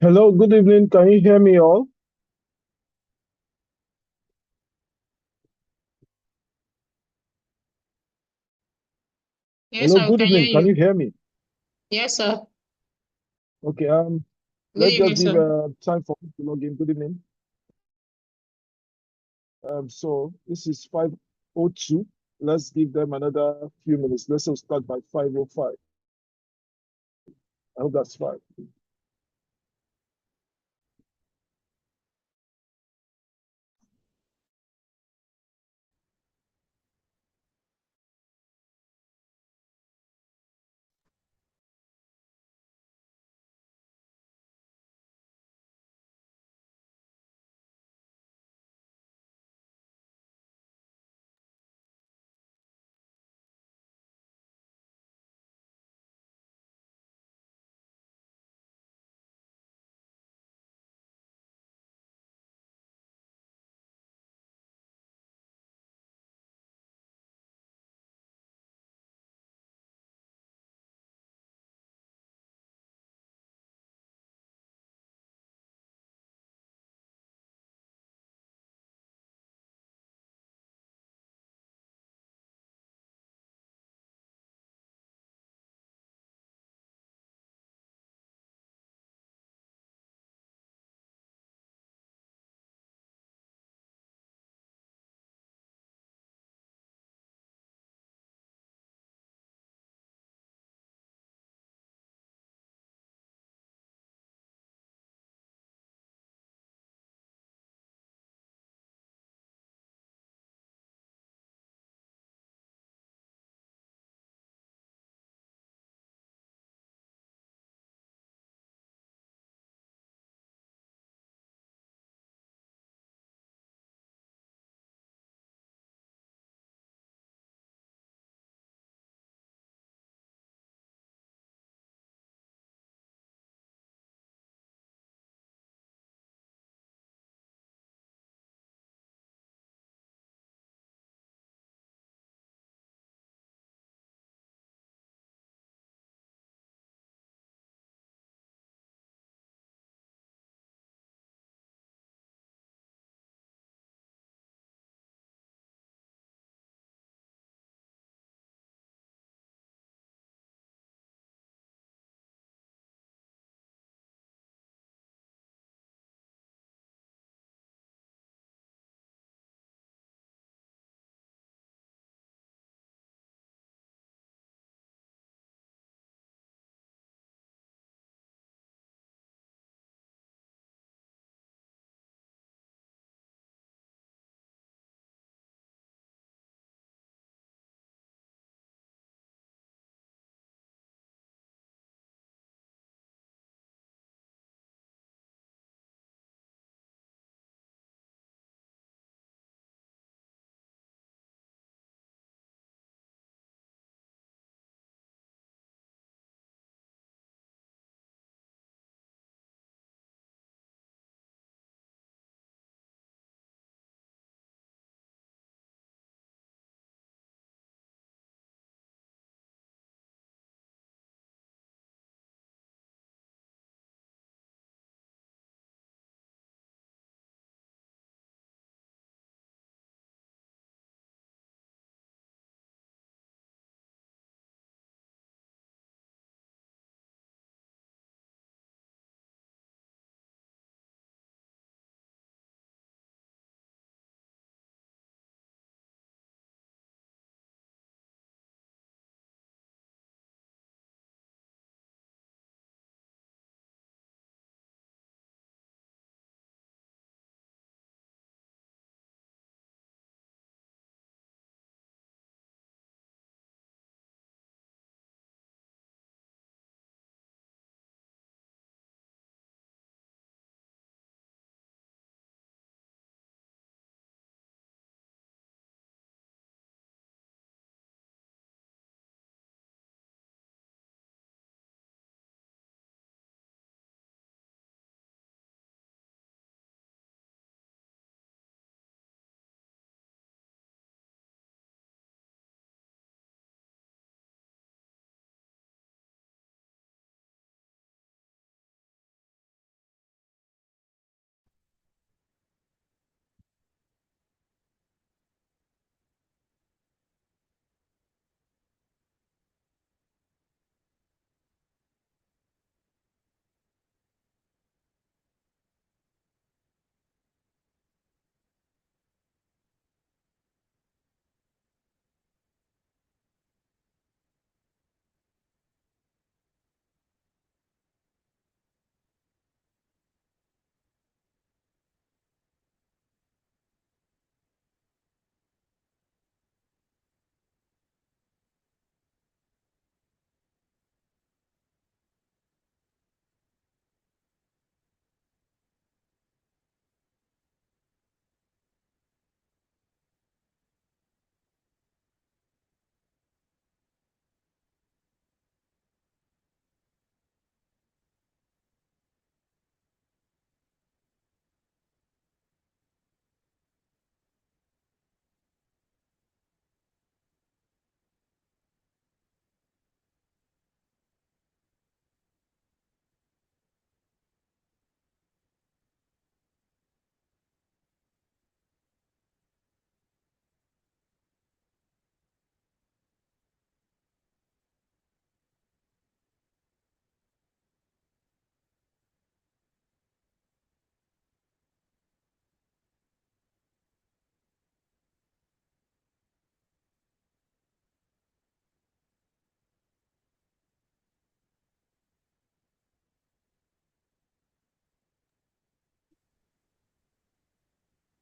Hello, good evening. Can you hear me all? Yes, Hello, sir, we good can hear evening. Can you. you hear me? Yes, sir. Okay, Good let's evening, just give sir. time for me to log in. Good evening. So this is 5:02. Let's give them another few minutes. Let's just start by 5:05. I hope that's fine.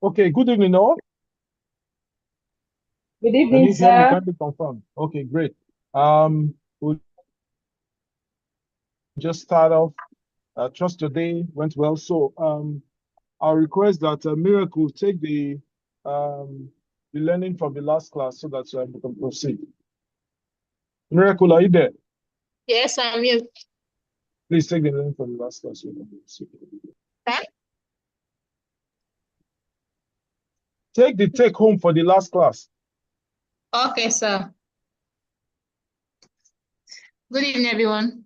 Okay, good evening, all. Good Can evening, you hear me? sir. Kindly confirm. Okay, great. We'll just start off. Trust your day went well. So, I'll request that Miracle take the learning from the last class so that we can proceed. Miracle, are you there? Yes, I'm here. Please take the learning from the last class so we can proceed. Huh? Take the take home for the last class. Okay, sir. Good evening, everyone.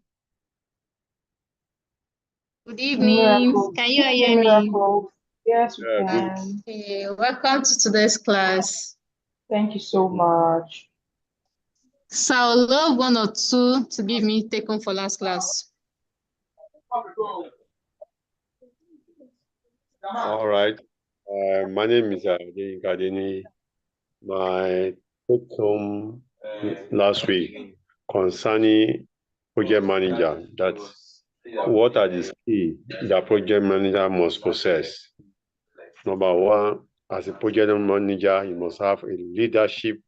Good evening. Miracle. Can you Good hear evening, me? Miracle. Yes, we Good. can. Okay, welcome to today's class. Thank you so much. So I would love one or two to give me take home for last class. All right. My name is Adeni. My take home last week concerning project manager. That's what are the skills that project manager must possess. Number one, as a project manager, you must have a leadership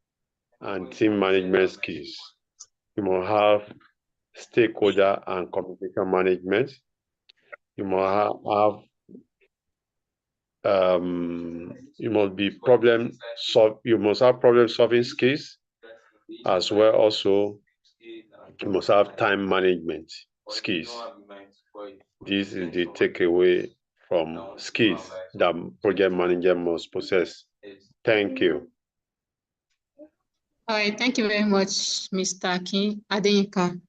and team management skills. You must have stakeholder and communication management. You must have you must be you must have problem solving skills as well. Also, you must have time management skills. This is the takeaway from skills that project manager must possess. Thank you. All right, thank you very much, Mr. Akin Adeyinka.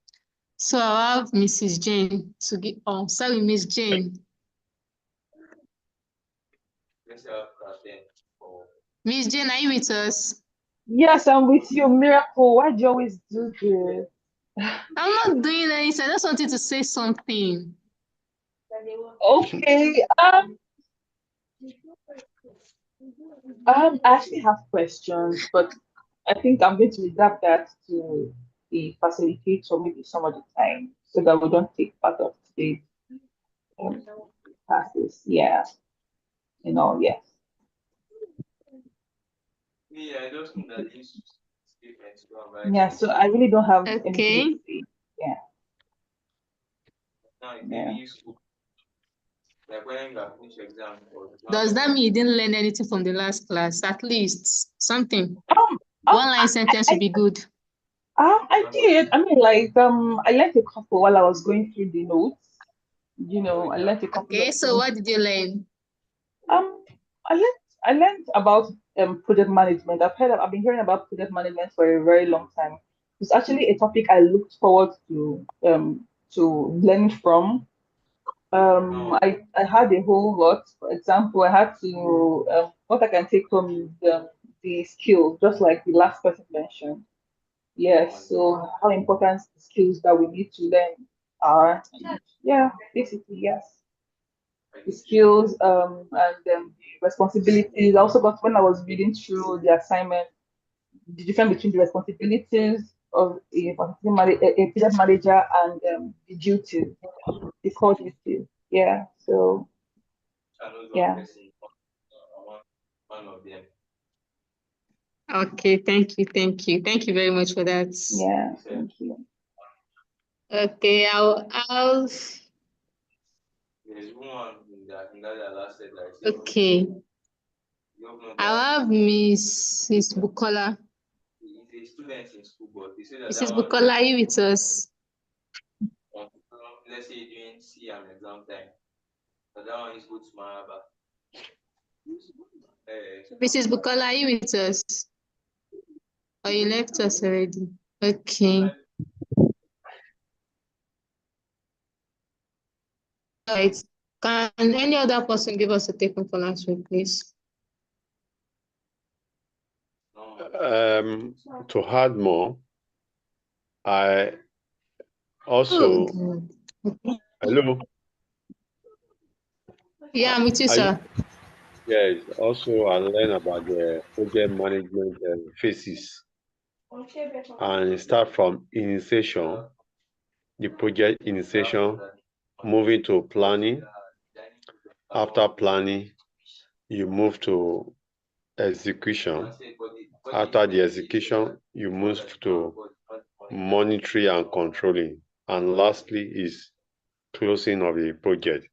So I have Mrs. Jane to give. Oh, sorry, Miss Jane. Miss Jane, are you with us? Yes, I'm with you, Miracle. Why do you always do this? I'm not doing anything. I just wanted to say something. Okay. I actually have questions, but I think I'm going to reserve that to the facilitator maybe some other time so that we don't take part of today's um, classes. Yeah, yes. Yeah, so I really don't have anything to Okay. say. Yeah, yeah. Does that mean you didn't learn anything from the last class? At least something. Um, One line sentence would be good. I did. I mean, like, I learned a couple while I was going through the notes. I learned a couple Okay, of so things. what did you learn? Um, I learned about project management. I've been hearing about project management for a very long time. It's actually a topic I looked forward to learn from. I had a whole lot. For example, I had to what I can take from is the skills, just like the last person mentioned. Yes, so how important the skills that we need to learn are. Yeah, basically, yes. The skills and responsibilities. I also got when I was reading through the assignment, the difference between the responsibilities of a project manager and the duties, the core duties. Yeah, so yeah, Okay, thank you, thank you. Thank you very much for that. yeah, thank you. Okay, okay. I'll have Mrs. Bukola. Mrs. Bukola, are you with us? Mrs. Bukola, are you with us? Or you left us already? Okay. All right. Can any other person give us a take home for last week, please? To add more, I also Oh, God. hello. Yeah, I'm with you, sir. Yes, also I learn about the project management phases and start from initiation, the project initiation, moving to planning. After planning, you move to execution. After the execution, you move to monitoring and controlling. And lastly is closing of the project.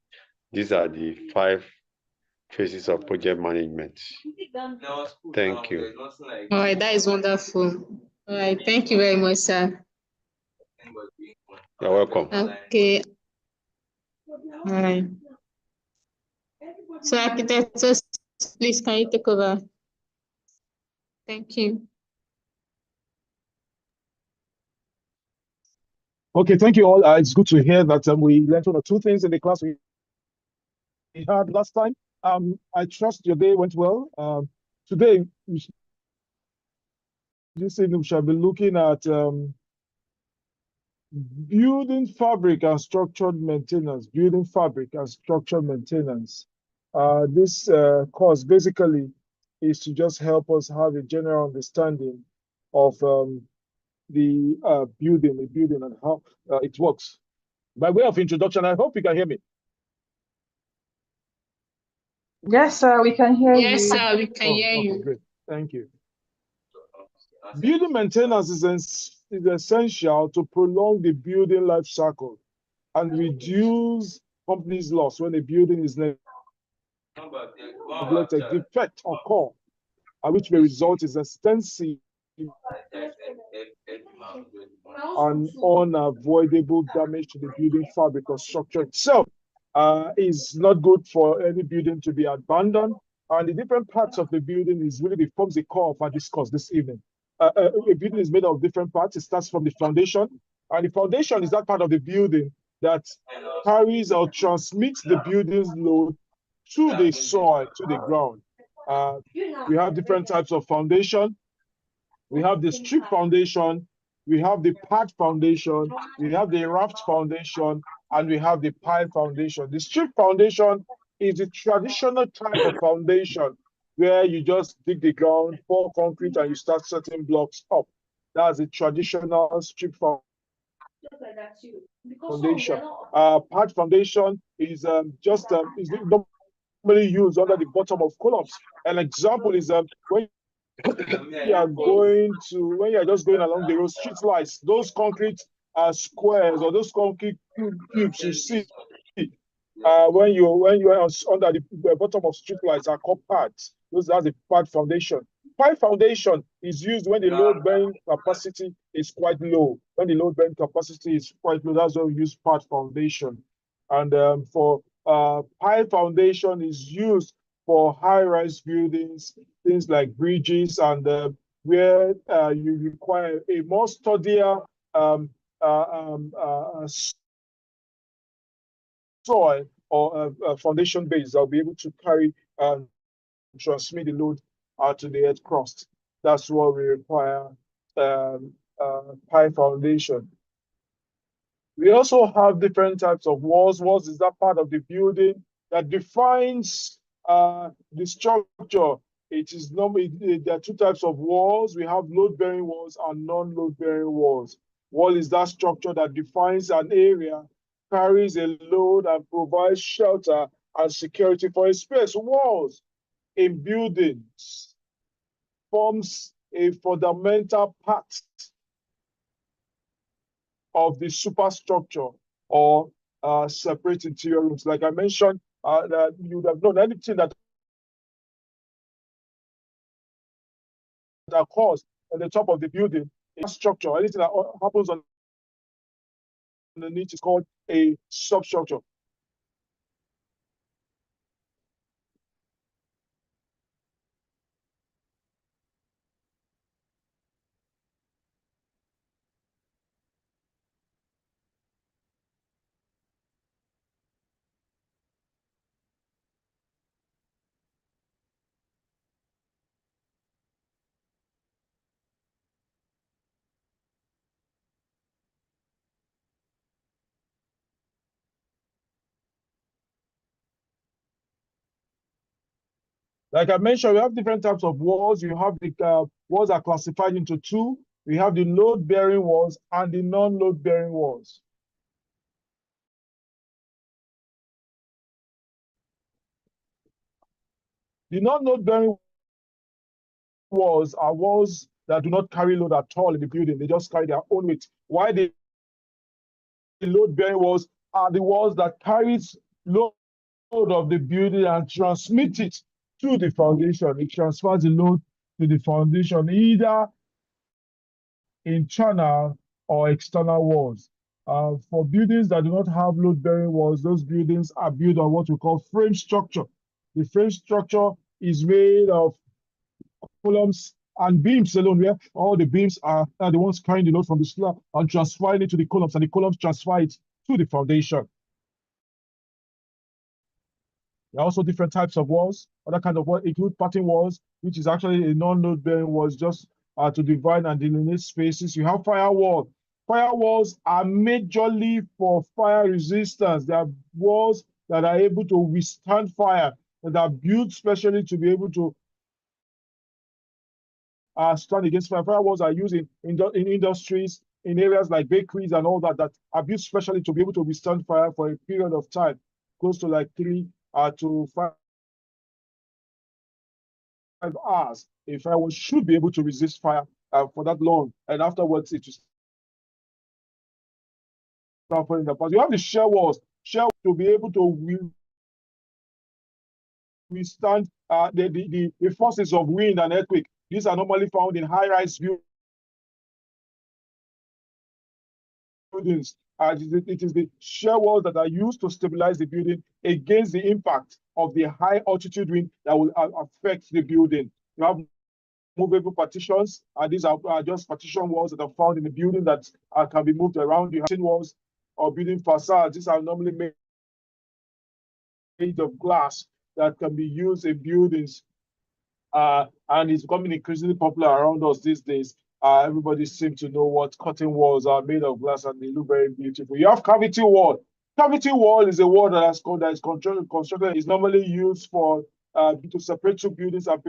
These are the 5 phases of project management. Thank you. All right, that is wonderful. All right, thank you very much, sir. You're welcome. Okay. All right. So, architect, please, can you take over? Thank you. Okay, thank you all. It's good to hear that we learned one or two things in the class we had last time. I trust your day went well. Today, this evening we shall be looking at building fabric and structured maintenance. Building fabric and structured maintenance. This course basically is to just help us have a general understanding of the building and how it works. By way of introduction, I hope you can hear me. Yes, sir, we can hear you. Yes, sir, we can hear Okay, you. great. Thank you. Building maintenance is essential to prolong the building life cycle and reduce companies' loss when a building is neglected. Defect occur, which may result in extensive and unavoidable damage to the building fabric or structure itself. Is not good for any building to be abandoned. And the different parts of the building is really forms the core of our discourse this evening. A building is made of different parts. It starts from the foundation, and the foundation is that part of the building that carries or transmits the building's load to the soil, to the ground. We have different types of foundation. We have the strip foundation, we have the pad foundation, we have the raft foundation, and we have the pile foundation. The strip foundation is the traditional type of foundation where you just dig the ground, pour concrete, and you start setting blocks up. That's the traditional strip foundation. Pad foundation is is normally used under the bottom of columns. An example is when when you are just going along the road, street lights, those concrete squares or those concrete cubes you see when you are under the bottom of street lights are called pads. That's the pad foundation. Pipe foundation is used when the load bearing capacity is quite low. When the load bearing capacity is quite low, that's why we use pad foundation. And for pipe foundation is used for high-rise buildings, things like bridges, and where you require a more sturdier soil or foundation base that will be able to carry and transmit the load to the earth crust. That's what we require pipe foundation. We also have different types of walls. Walls is that part of the building that defines the structure. It is normally, there are two types of walls. We have load-bearing walls and non-load-bearing walls. Wall is that structure that defines an area, carries a load, and provides shelter and security for a space. Walls in buildings forms a fundamental part of the superstructure or separate interior rooms. Like I mentioned, that you would have known anything that occurs on the top of the building, a structure, anything that happens on underneath is called a substructure. Like I mentioned, we have different types of walls. You have the walls are classified into two. We have the load-bearing walls and the non-load-bearing walls. The non-load bearing walls are walls that do not carry load at all in the building. They just carry their own weight. Why the load bearing walls are the walls that carries load of the building and transmit it to the foundation. It transfers the load to the foundation, either internal or external walls. For buildings that do not have load-bearing walls, those buildings are built on what we call frame structure. The frame structure is made of columns and beams alone, where all the beams are the ones carrying the load from the slab and transferring it to the columns, and the columns transfer it to the foundation. There are also different types of walls. Other kinds of walls include parting walls, which is actually a non-load bearing walls, just to divide and delineate spaces. You have firewall. Firewalls are majorly for fire resistance. They are walls that are able to withstand fire, that are built specially to be able to stand against fire. Firewalls are used in industries, in areas like bakeries and all that, that are built specially to be able to withstand fire for a period of time, close to like 3 to 5 hours. A firewall should be able to resist fire for that long, and afterwards it will start falling apart. You have the shear walls. Shear to be able to withstand the forces of wind and earthquake. These are normally found in high-rise buildings. It is the shear walls that are used to stabilize the building against the impact of the high altitude wind that will affect the building. You have movable partitions. These are just partition walls that are found in the building that can be moved around. You have walls or building facades. These are normally made of glass that can be used in buildings. And it's becoming increasingly popular around us these days. Everybody seems to know what curtain walls are made of glass, and they look very beautiful. You have cavity wall. Cavity wall is a wall that is constructed. Is normally used for to separate two buildings and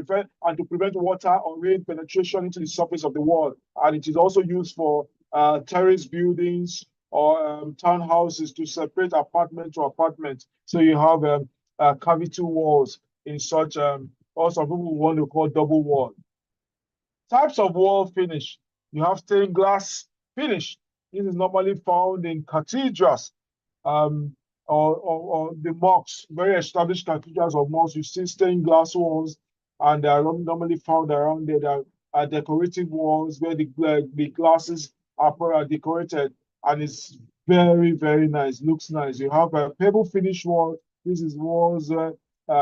to prevent water or rain penetration into the surface of the wall. And it is also used for terrace buildings or townhouses to separate apartment to apartment. So you have cavity walls in such or some people want to call double wall. Types of wall finish. You have stained glass finish. This is normally found in cathedrals or the mosques, very established cathedrals or mosques. You see stained glass walls, and they are normally found around there. There are decorative walls where the glasses are decorated, and it's very, very nice. Looks nice. You have a pebble finish wall. This is walls where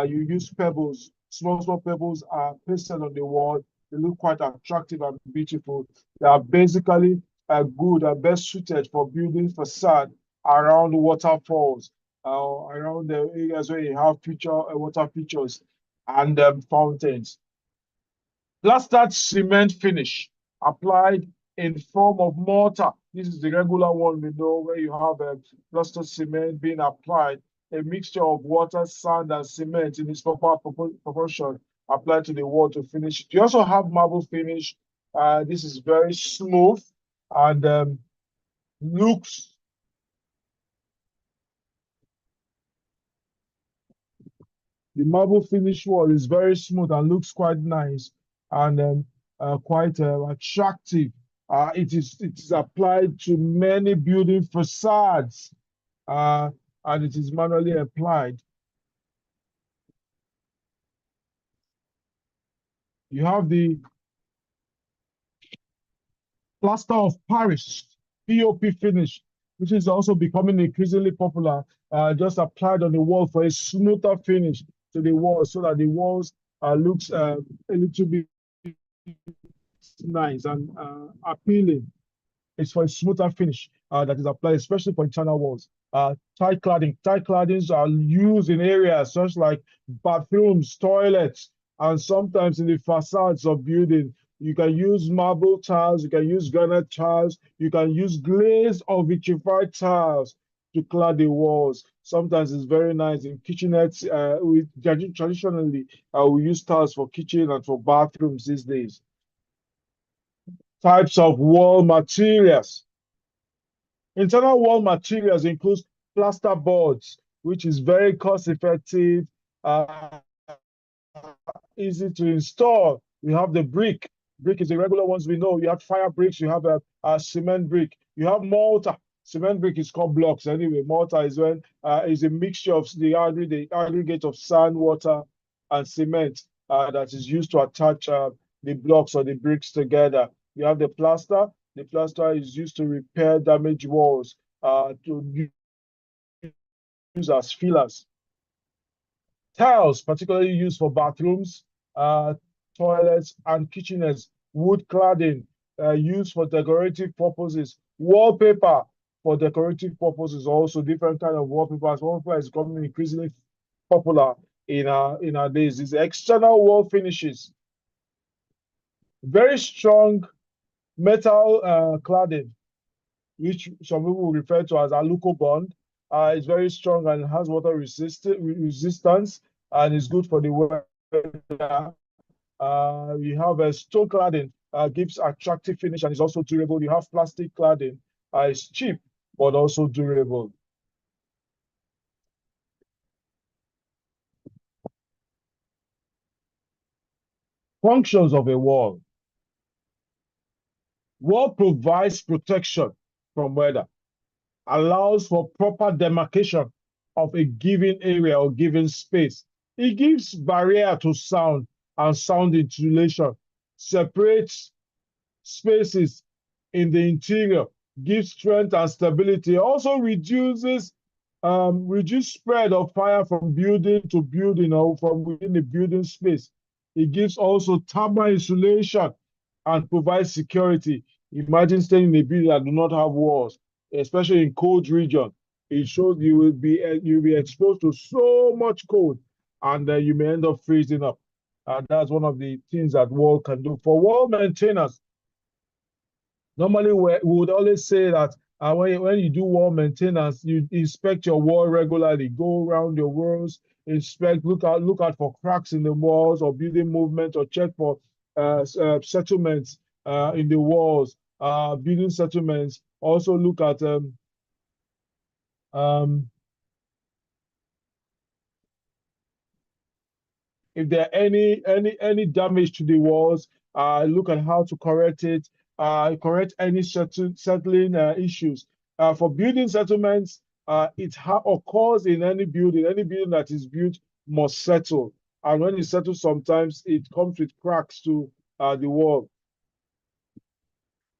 you use pebbles. Small pebbles are pasted on the wall. They look quite attractive and beautiful. They are basically good and best suited for building facade around waterfalls, around the areas where you have water features and fountains. Plastered cement finish applied in form of mortar. This is the regular one we know, where you have plastered cement being applied, a mixture of water, sand, and cement in its proper proportion applied to the wall to finish it. You also have marble finish. This is very smooth and looks the marble finish wall is very smooth and looks quite nice and quite attractive. It is applied to many building facades and it is manually applied. You have the plaster of Paris, POP finish, which is also becoming increasingly popular, just applied on the wall for a smoother finish to the walls so that the walls looks a little bit nice and appealing. It's for a smoother finish that is applied, especially for internal walls. Tight cladding. Tight claddings are used in areas such like bathrooms, toilets, and sometimes in the facades of buildings. You can use marble tiles, you can use granite tiles, you can use glazed or vitrified tiles to clad the walls. Sometimes it's very nice in kitchenettes. Traditionally, we use tiles for kitchen and for bathrooms these days. Types of wall materials. Internal wall materials include plaster boards, which is very cost effective easy to install. We have the brick. Brick is the regular ones we know. You have fire bricks, you have a cement brick, you have mortar. Cement brick is called blocks anyway. Mortar is when is a mixture of the aggregate of sand, water, and cement that is used to attach the blocks or the bricks together. You have the plaster. The plaster is used to repair damaged walls, to use as fillers. Tiles, particularly used for bathrooms, uh, toilets, and kitchenettes. Wood cladding, used for decorative purposes. Wallpaper for decorative purposes, also different kind of wallpapers. Wallpaper is becoming increasingly popular in our days. These external wall finishes, very strong metal cladding, which some people refer to as aluco bond. It's very strong and has water resistance and is good for the weather. You have a stone cladding, gives attractive finish and is also durable. You have plastic cladding, it's cheap but also durable. Functions of a wall. Wall provides protection from weather, allows for proper demarcation of a given area or given space. It gives barrier to sound and sound insulation, separates spaces in the interior, gives strength and stability, also reduce spread of fire from building to building or from within the building space. It gives also thermal insulation and provides security. Imagine staying in a building that do not have walls, especially in cold region. It shows you'll be exposed to so much cold, and you may end up freezing up. That's one of the things that wall can do. For wall maintenance, normally we would always say that when you do wall maintenance, you inspect your wall regularly, go around your walls, inspect, look out for cracks in the walls or building movement, or check for settlements in the walls, building settlements. Also look at um, if there are any damage to the walls, look at how to correct it, correct any settling issues. For building settlements, it occurs in any building. Any building that is built must settle. And when it settles, sometimes it comes with cracks to the wall.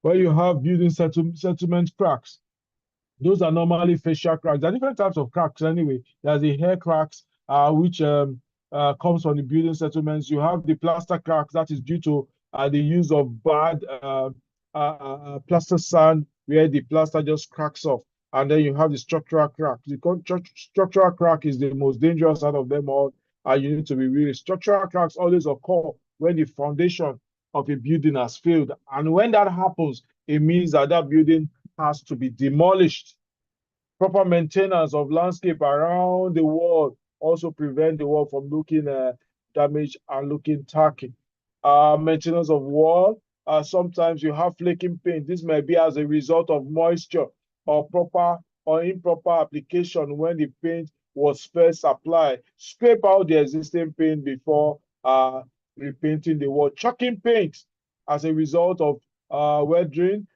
Where you have building settlement cracks, those are normally facial cracks. There are different types of cracks anyway. There's the hair cracks, which comes from the building settlements. You have the plaster cracks that is due to the use of bad plaster sand, where the plaster just cracks off. And then you have the structural crack. The structural crack is the most dangerous out of them all. You need to be really. Structural cracks always occur when the foundation of a building has failed. And when that happens, it means that that building has to be demolished. Proper maintenance of landscape around the wall also prevent the wall from looking damaged and looking tacky. Maintenance of wall. Sometimes you have flaking paint. This may be as a result of moisture or proper or improper application when the paint was first applied. Scrape out the existing paint before repainting the wall. Chalking paint as a result of weathering,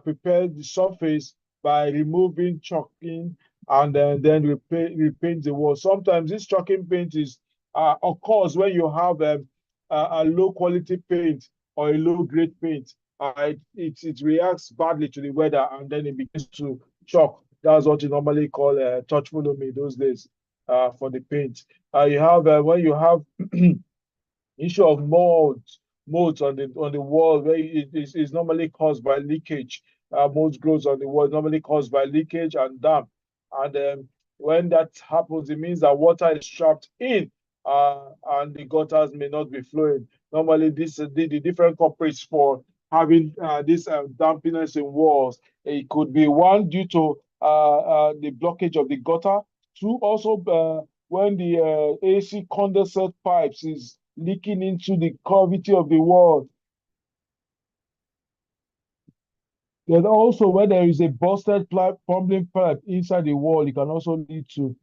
prepare the surface by removing chalking and then repaint the wall. Sometimes this chalking paint is occurs when you have a low quality paint or a low grade paint. It reacts badly to the weather and then it begins to chalk. That's what you normally call touch follow me those days for the paint. You have when you have issue of molds on the wall, where it is normally caused by leakage. Mold grows on the wall, normally caused by leakage and damp. And when that happens, it means that water is trapped in, and the gutters may not be flowing. Normally, this the different culprits for having this dampiness in walls. It could be one due to the blockage of the gutter. Two, also when the AC condensate pipes is leaking into the cavity of the wall. Then also when there is a busted plumbing pipe inside the wall, it can also lead to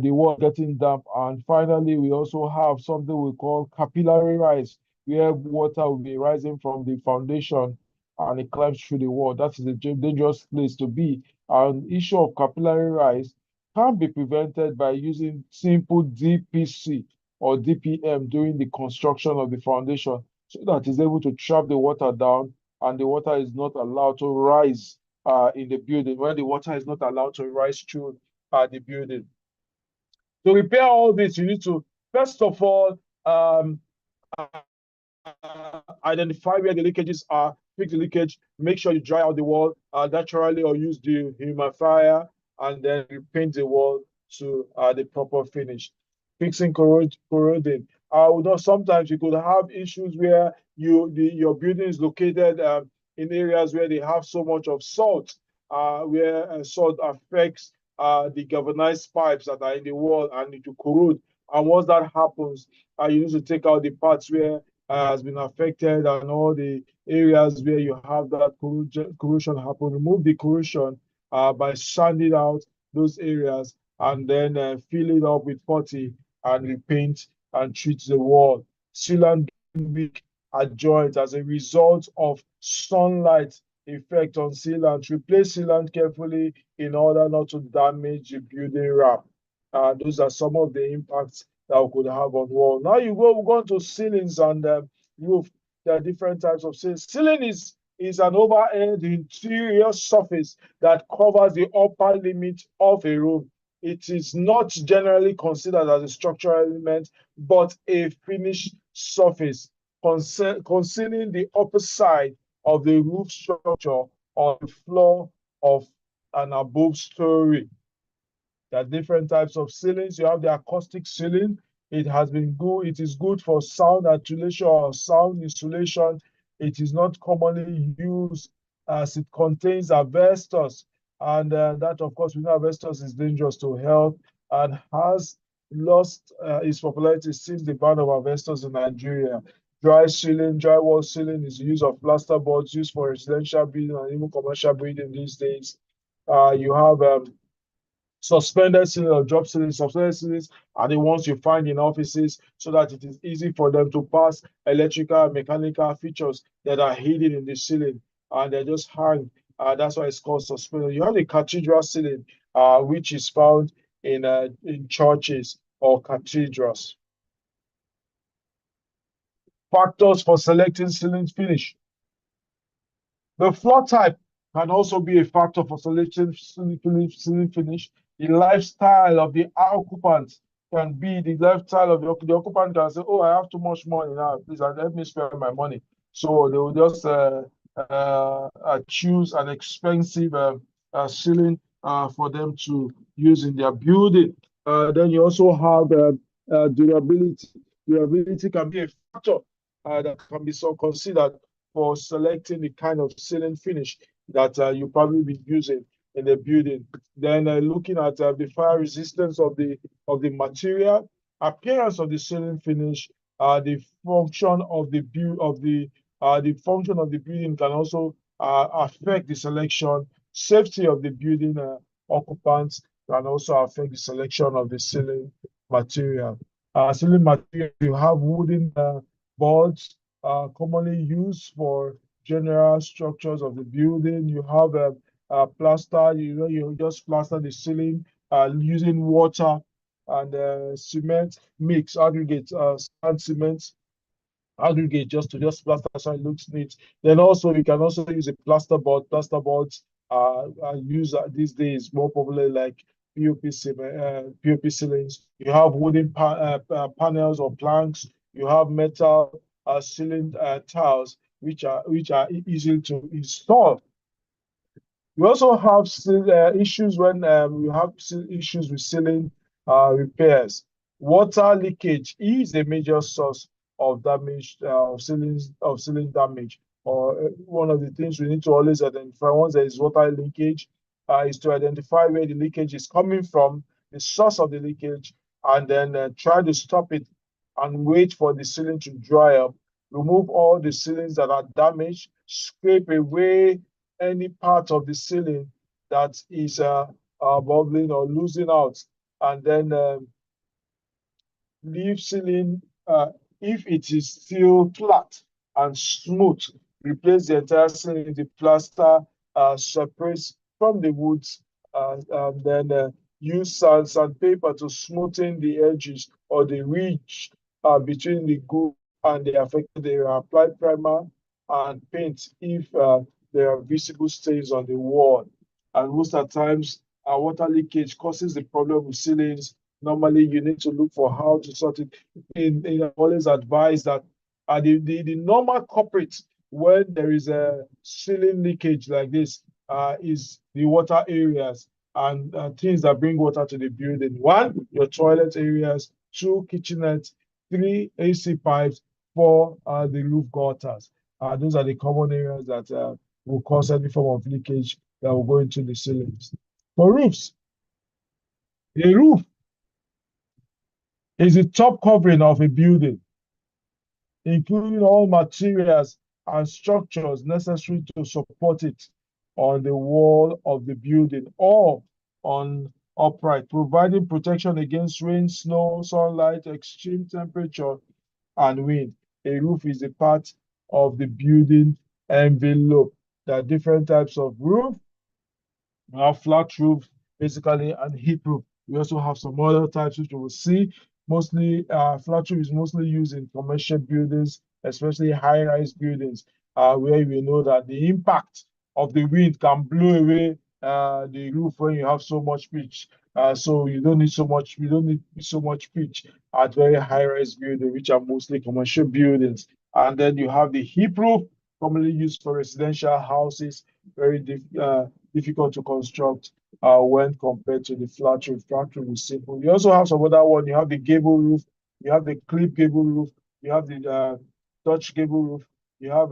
the wall getting damp. And finally, we also have something we call capillary rise, where water will be rising from the foundation and it climbs through the wall. That is a dangerous place to be. And issue of capillary rise can be prevented by using simple DPC or DPM during the construction of the foundation, so that it's able to trap the water down and the water is not allowed to rise in the building, when the water is not allowed to rise through the building. To repair all this, you need to, first of all, identify where the leakages are, fix the leakage, make sure you dry out the wall naturally or use the humidifier, and then repaint the wall to the proper finish. Fixing corroding. Sometimes you could have issues where your building is located in areas where they have so much of salt, where salt affects the galvanized pipes that are in the wall and it will corrode. And once that happens, you need to take out the parts where has been affected and all the areas where you have that corrosion happen. Remove the corrosion by sanding out those areas and then fill it up with putty and repaint and treat the wall. Sealant weak at joint as a result of sunlight effect on sealant. Replace sealant carefully in order not to damage the building wrap. Those are some of the impacts that we could have on wall. Now we're going to ceilings and roof. There are different types of ceilings. Ceiling is an overhead interior surface that covers the upper limit of a room. It is not generally considered as a structural element, but a finished surface concealing the upper side of the roof structure on the floor of an above story. There are different types of ceilings. You have the acoustic ceiling. It is good for sound attenuation or sound insulation. It is not commonly used as it contains asbestos. And that, of course, we know asbestos is dangerous to health and has lost its popularity since the ban of asbestos in Nigeria. Dry wall ceiling is the use of plasterboards used for residential building and even commercial building these days. You have suspended ceiling or drop ceiling. Suspended ceilings are the ones you find in offices so that it is easy for them to pass electrical and mechanical features that are hidden in the ceiling and they just hang. That's why it's called suspended. You have the cathedral ceiling, which is found in churches or cathedrals. Factors for selecting ceiling finish. The floor type can also be a factor for selecting ceiling finish. The lifestyle of the occupant can be the lifestyle of the occupant can say, oh, I have too much money now, please let me spend my money. So they will just choose an expensive ceiling for them to use in their building. Then you also have durability. Durability can be a factor that can be so considered for selecting the kind of ceiling finish that you probably be using in the building. Then looking at the fire resistance of the material, appearance of the ceiling finish, the function of the function of the building can also affect the selection. Safety of the building occupants can also affect the selection of the ceiling material. Ceiling material, you have wooden boards commonly used for general structures of the building. You have plaster, you just plaster the ceiling using water and cement mix, aggregate, sand cement aggregate just plaster so it looks neat. Then also you can also use a plasterboard. Plasterboards are used these days more popular like POP ceilings. You have wooden panels or planks. You have metal ceiling tiles which are easy to install. We also have issues when we have issues with ceiling repairs. Water leakage is a major source of damage of ceiling damage. Or one of the things we need to always identify once there is water leakage is to identify where the leakage is coming from, the source of the leakage, and then try to stop it and wait for the ceiling to dry up. Remove all the ceilings that are damaged, scrape away any part of the ceiling that is bubbling or losing out. and then leave ceiling, if it is still flat and smooth, replace the entire ceiling, the plaster separates from the woods, and then use sandpaper to smoothen the edges or the ridge between the groove and the affected area. Apply primer and paint if there are visible stains on the wall. And most of the times, water leakage causes the problem with ceilings. Normally, you need to look for how to sort it. I always advise that the normal culprit when there is a ceiling leakage like this is the water areas and things that bring water to the building. One, your toilet areas. Two, kitchenettes. Three, AC pipes. Four, the roof gutters. Those are the common areas that will cause any form of leakage that will go into the ceilings. For roofs, a roof is the top covering of a building, including all materials and structures necessary to support it on the wall of the building or on upright, providing protection against rain, snow, sunlight, extreme temperature, and wind. A roof is a part of the building envelope. There are different types of roof. We have flat roof, basically, and heat roof. We also have some other types which we will see. Mostly, flat roof is mostly used in commercial buildings, especially high-rise buildings, where we know that the impact of the wind can blow away the roof when you have so much pitch. So you don't need so much. We don't need so much pitch at very high-rise buildings, which are mostly commercial buildings. And then you have the heat roof, commonly used for residential houses, very difficult to construct when compared to the flat roof. Flat roof is simple. You also have some other one. You have the gable roof. You have the clip gable roof. You have the Dutch gable roof. You have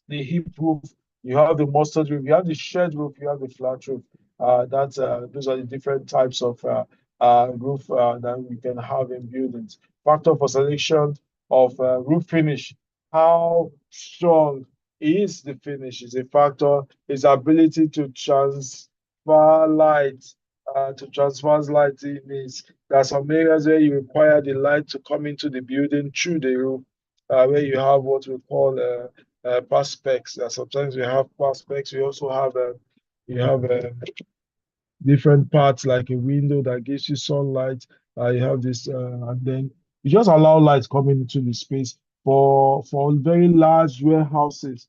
the hip roof. You have the mustard roof. You have the shed roof. You have the flat roof. Those are the different types of roof that we can have in buildings. Factor for selection of roof finish. How strong is the finish is a factor. Its ability to transfer light. To transfer light means there are some areas where you require the light to come into the building through the roof, where you have what we call perspex. Sometimes we have perspex. We also have different parts like a window that gives you sunlight. You have this, and then you just allow light coming into the space. For very large warehouses,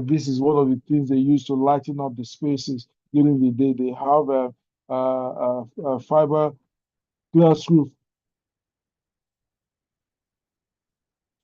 this is one of the things they use to lighten up the spaces during the day. They have a fiber glass roof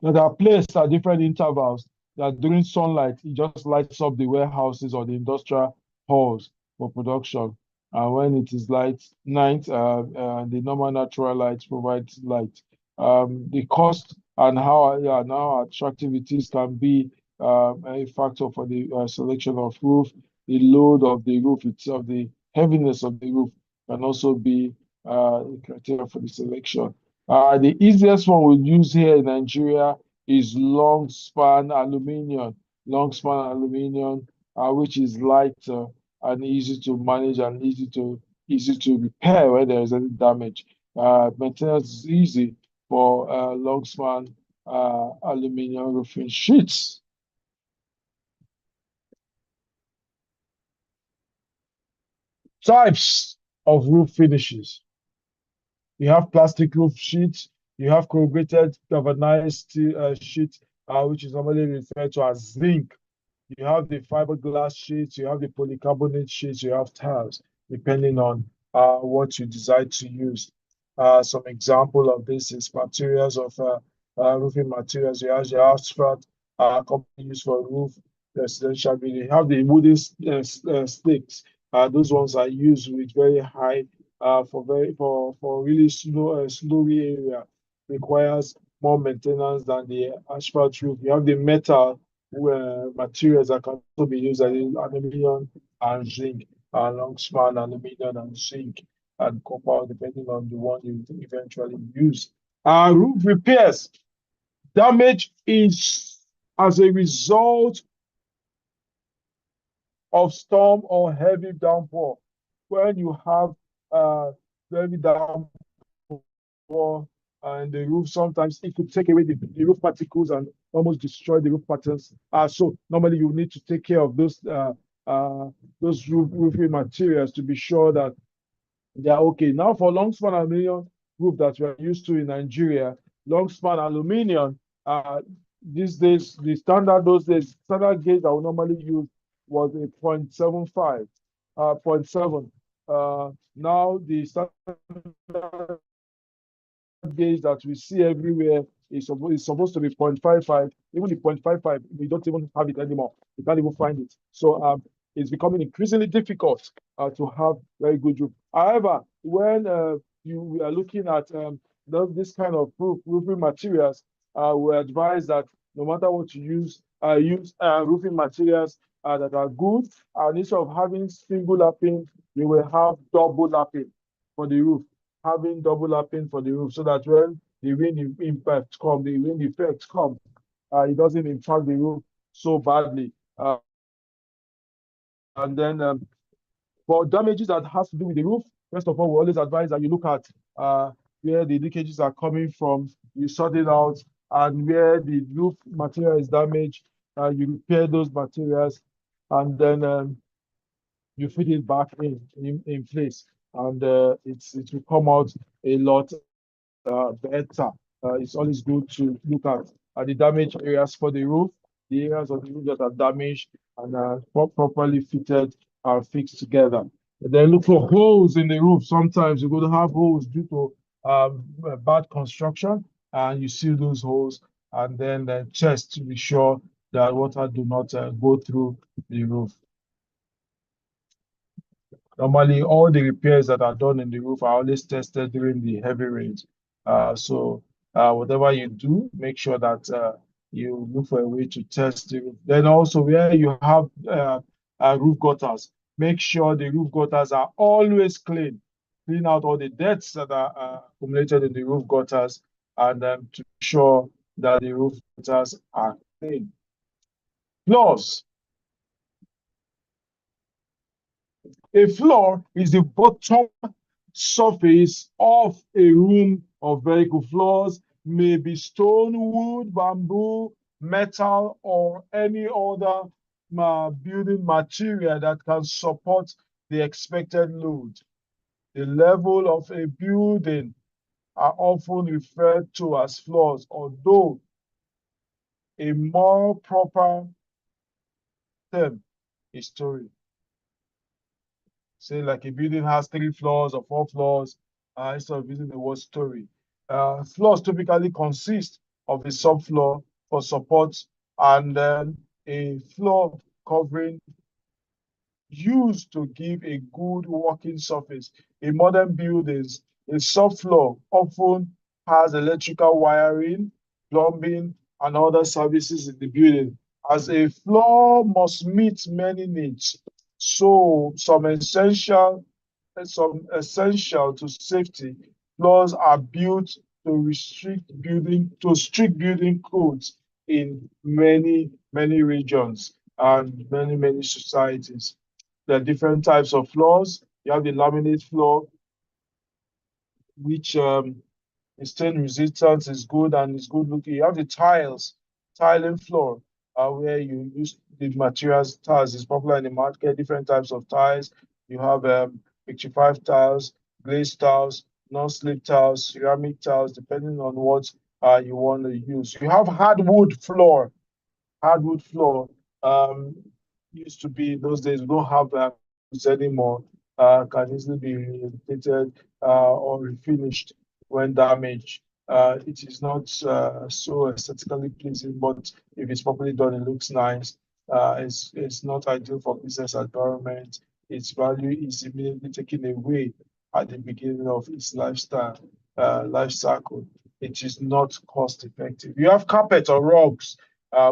that are placed at different intervals that during sunlight, it just lights up the warehouses or the industrial halls for production. And when it is light night, the normal natural light provides light. The cost and how attractive it is can be a factor for the selection of roof. The load of the roof itself, the heaviness of the roof can also be a criteria for the selection. The easiest one we use here in Nigeria is long span aluminum. Long span aluminum, which is lighter and easy to manage and easy to repair when there is any damage. Maintenance is easy for long span aluminum roofing sheets. Types of roof finishes. You have plastic roof sheets. You have corrugated galvanized sheet, which is normally referred to as zinc. You have the fiberglass sheets. You have the polycarbonate sheets. You have tiles, depending on what you decide to use. Some example of this is materials of roofing materials. You have the asphalt, commonly used for roof residential building. You have the wooden stakes. Those ones are used with very high for really snowy area, requires more maintenance than the asphalt roof. You have the metal materials that can also be used as aluminum and zinc, long span aluminum and zinc and copper, depending on the one you eventually use. Roof repairs. Damage is as a result of storm or heavy downpour. When you have very downpour and the roof, sometimes it could take away the roof particles and almost destroy the roof patterns. So normally you need to take care of those roofing materials to be sure that they are okay. Now for long span aluminum roof that we are used to in Nigeria, long span aluminum, these days, those days, standard gauge I would normally use was a 0.75, 0.7. Now the standard gauge that we see everywhere is supposed to be 0.55. Even the 0.55, we don't even have it anymore. We can't even find it. So it's becoming increasingly difficult to have very good roof. However, when we are looking at this kind of roofing materials, we advise that no matter what you use roofing materials that are good. And instead of having single lapping, you will have double lapping for the roof. Having double lapping for the roof so that when the wind impact come, the wind effect come, it doesn't impact the roof so badly. And then for damages that has to do with the roof, first of all, we always advise that you look at where the leakages are coming from, you sort it out, and where the roof material is damaged, you repair those materials, and then you fit it back in place, and it will come out a lot better. It's always good to look at the damaged areas for the roof, the areas of the roof that are damaged and properly fitted and fixed together. And then look for holes in the roof. Sometimes you're going to have holes due to bad construction, and you seal those holes, and then check to be sure that water do not go through the roof. Normally, all the repairs that are done in the roof are always tested during the heavy rains. So whatever you do, make sure that you look for a way to test the roof. Then also where you have roof gutters, make sure the roof gutters are always clean. Clean out all the debts that are accumulated in the roof gutters, and to ensure that the roof gutters are clean. Floors. A floor is the bottom surface of a room or vehicle. Floors may be stone, wood, bamboo, metal, or any other building material that can support the expected load. The level of a building are often referred to as floors, although a more proper term is story. Say like a building has 3 floors or 4 floors, instead of using the word story. Floors typically consist of a subfloor for support and then a floor covering used to give a good working surface. In modern buildings, a subfloor often has electrical wiring, plumbing, and other services in the building, as a floor must meet many needs. So some essential to safety floors are built to strict building codes in many regions and many societies. There are different types of floors. You have the laminate floor, which is stain resistant, is good and is good looking. You have the tiling floor, where you use the materials. Tiles is popular in the market, different types of tiles. You have picture 5 tiles, glazed tiles, non-slip tiles, ceramic tiles, depending on what you want to use. You have hardwood floor. Hardwood floor used to be those days. We don't have that anymore. Can easily be rehabilitated or refinished when damaged. It is not so aesthetically pleasing, but if it's properly done, it looks nice. It's not ideal for business environment. Its value is immediately taken away at the beginning of its life cycle. It is not cost effective. You have carpet or rugs,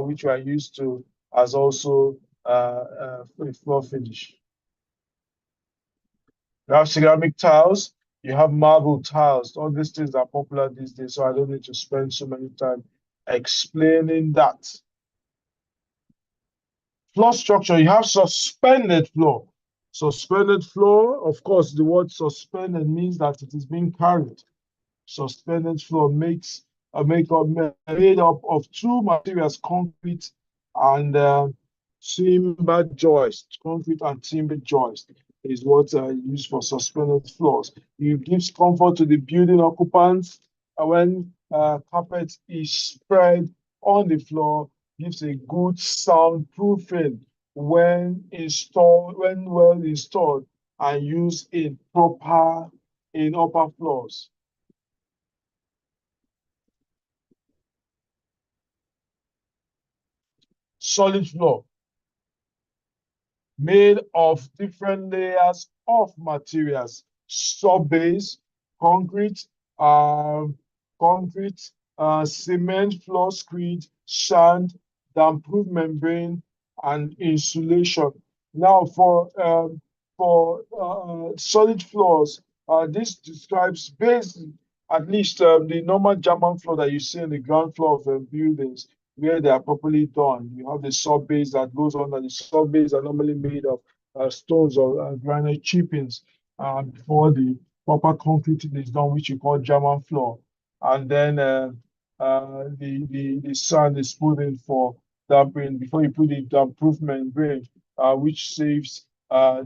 which we are used to as also a floor finish. You have ceramic tiles, you have marble tiles. All these things are popular these days, so I don't need to spend so many time explaining that. Floor structure, you have suspended floor. Suspended floor, of course, the word suspended means that it is being carried. Suspended floor makes made up of two materials, concrete and timber joist. Concrete and timber joist is what used for suspended floors. It gives comfort to the building occupants when carpet is spread on the floor, gives a good soundproofing when well installed and used in upper floors. Solid floor made of different layers of materials, sub-base, concrete, concrete, cement floor screed, sand, damp-proof membrane, and insulation. Now, for solid floors, this describes basically at least the normal German floor that you see on the ground floor of buildings where they are properly done. You have the sub base that goes on, and the sub base are normally made of stones or granite chippings before the proper concrete is done, which you call German floor. And then the sand is put in for damping before you put the damp-proof membrane, which saves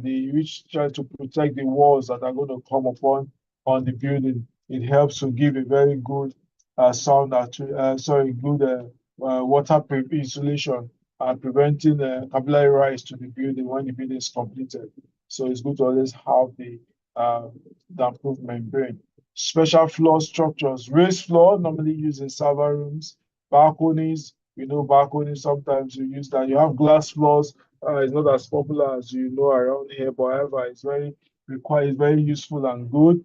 which tries to protect the walls that are going to come upon on the building. It helps to give a very good good water insulation and preventing capillary rise to the building when the building is completed. So it's good to always have the damp-proof membrane. Special floor structures, raised floor normally used in server rooms, balconies. You know, balconies sometimes you use that. You have glass floors. It's not as popular as you know around here, but however, it's very useful and good.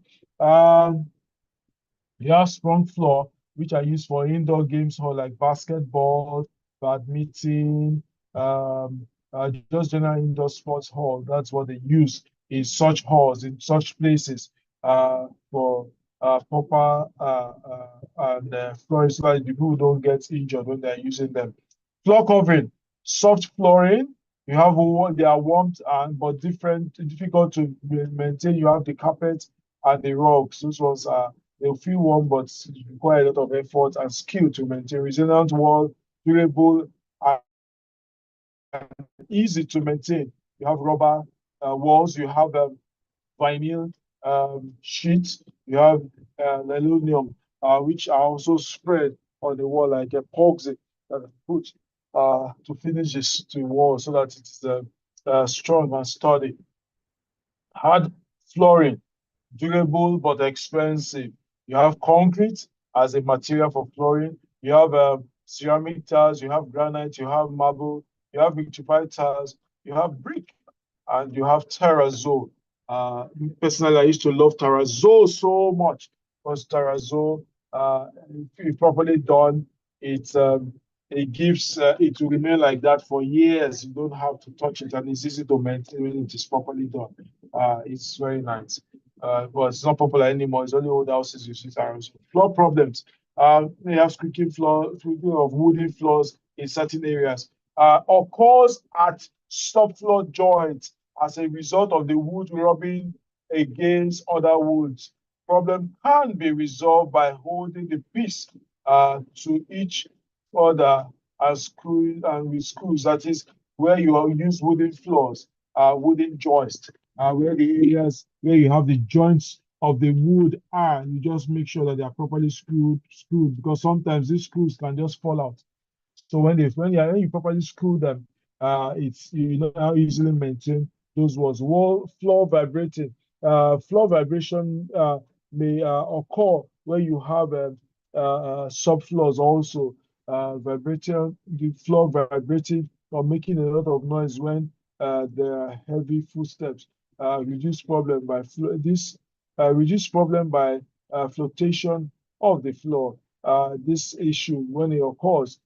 You have sprung floor, which are used for indoor games hall like basketball, badminton, just general indoor sports hall. That's what they use in such halls, in such places, for proper and flooring so that the people don't get injured when they're using them. Floor covering, soft flooring. You have they are warmed and but difficult to maintain. You have the carpet and the rugs. Those ones are they'll feel warm, but require a lot of effort and skill to maintain. Resilient wall, durable, and easy to maintain. You have rubber walls, you have vinyl sheets, you have aluminum, which are also spread on the wall like epoxy put to finish the wall so that it is strong and sturdy. Hard flooring, durable but expensive. You have concrete as a material for flooring. You have ceramic tiles, you have granite, you have marble, you have vitrified tiles, you have brick, and you have terrazzo. Personally, I used to love terrazzo so much because terrazzo, if properly done, it gives it will remain like that for years. You don't have to touch it, and it's easy to maintain when it is properly done. It's very nice. But it's not popular anymore. It's only old houses you see terrazzo. Floor problems. They have squeaking of wooden floors in certain areas. Occurs at subfloor joints as a result of the wood rubbing against other woods. Problem can be resolved by holding the piece to each other and with screws. That is where you use wooden floors, wooden joists, where the areas where you have the joints of the wood are, you just make sure that they are properly screwed because sometimes these screws can just fall out. So when you properly screw them, it's you know how easily maintain those walls. Floor vibrating. Floor vibration may occur where you have subfloors also vibrating, the floor vibrating or making a lot of noise when there are heavy footsteps. Reduce problem by flotation of the floor. This issue, when it occurs,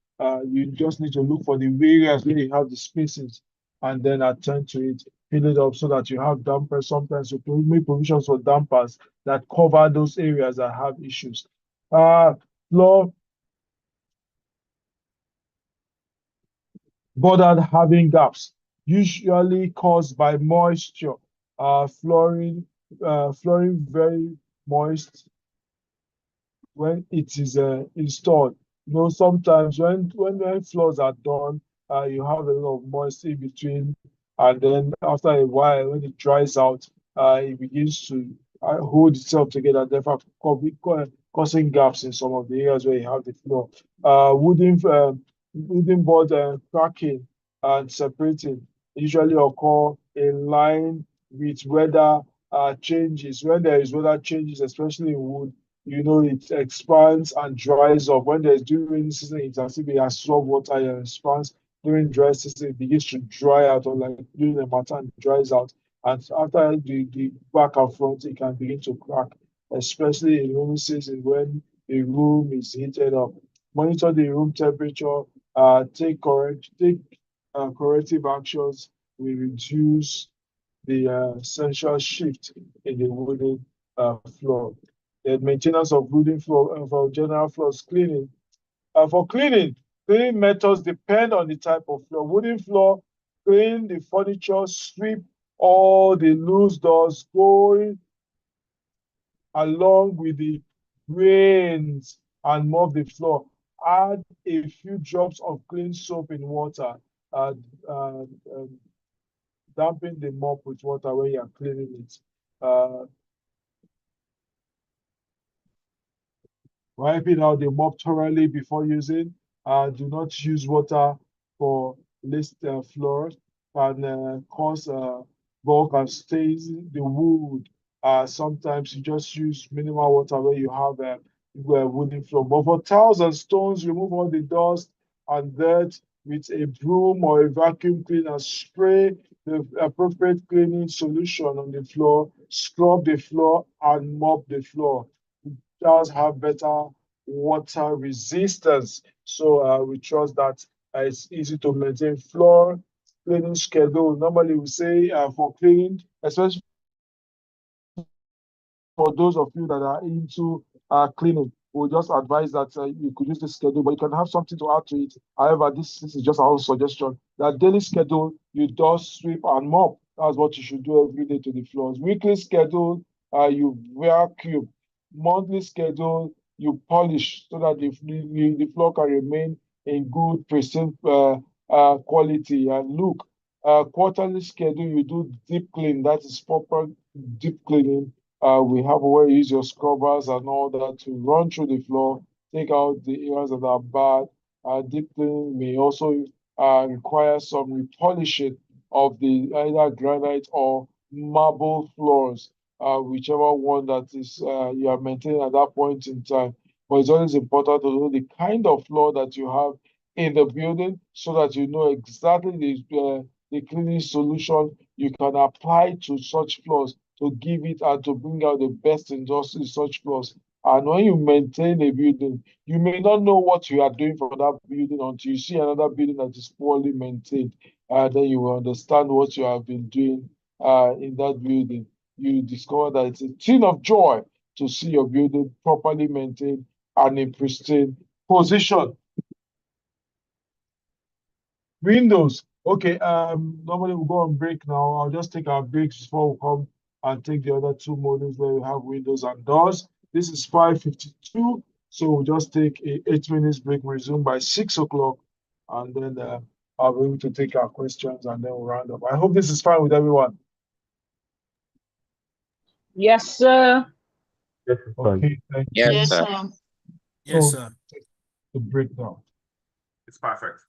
you just need to look for the areas where you have the spaces and then attend to it, fill it up so that you have dampers. Sometimes you make provisions for dampers that cover those areas that have issues. Floor bordered having gaps, usually caused by moisture flooring very moist when it is installed. Sometimes when floors are done, you have a lot of moisture in between, and then after a while, when it dries out, it begins to hold itself together, therefore causing gaps in some of the areas where you have the floor. Wooden board cracking and separating usually occur in line with weather changes. When there is weather changes, especially in wood, it expands and dries up. When there's during rainy season, it's as if it absorbs water and expands. During dry season, it begins to dry out, or like during the matter, it dries out. And after the back and front, it can begin to crack, especially in rainy season when the room is heated up. Monitor the room temperature, take corrective actions will reduce the essential shift in the wooden floor. The maintenance of wooden floor for general floors cleaning. For cleaning methods depend on the type of floor. Wooden floor, clean the furniture, sweep all the loose dust going along with the grains and mop the floor. Add a few drops of clean soap in water. Uh, uh, uh, Dampen the mop with water when you are cleaning it. Wiping out the mop thoroughly before using. Do not use water for list floors and cause bulk and stains the wood. Sometimes you just use minimal water where you have a wooden floor. But for tiles and stones, remove all the dust and dirt with a broom or a vacuum cleaner. Spray the appropriate cleaning solution on the floor, scrub the floor, and mop the floor. Does have better water resistance. So we trust that it's easy to maintain floor cleaning schedule. Normally we say for cleaning, especially for those of you that are into cleaning, we'll just advise that you could use this schedule, but you can have something to add to it. However, this is just our own suggestion. That daily schedule, you dust, sweep, and mop. That's what you should do every day to the floors. Weekly schedule, you vacuum. Monthly schedule, you polish so that the floor can remain in good, pristine quality and look. Quarterly schedule, you do deep clean. That is proper deep cleaning. We have where you use your scrubbers and all that to run through the floor, take out the areas that are bad. Deep cleaning may also require some repolishing of the either granite or marble floors, whichever one that is you are maintaining at that point in time. But it's always important to know the kind of floor that you have in the building so that you know exactly the cleaning solution you can apply to such floors to give it and to bring out the best in such floors. And when you maintain a building, you may not know what you are doing for that building until you see another building that is poorly maintained. Then you will understand what you have been doing in that building. You discover that it's a thing of joy to see your building properly maintained and in pristine position. Windows. Okay, normally we'll go on break now. I'll just take our breaks before we come and take the other two modules where we have windows and doors. This is 5:52, so we'll just take a 8 minutes break, resume by 6 o'clock, and then I'll be able to take our questions and then we'll round up. I hope this is fine with everyone. Yes, sir. Yes, it's fine. Okay, thank you. Yes, sir. Yes, So, sir. the break now. It's perfect.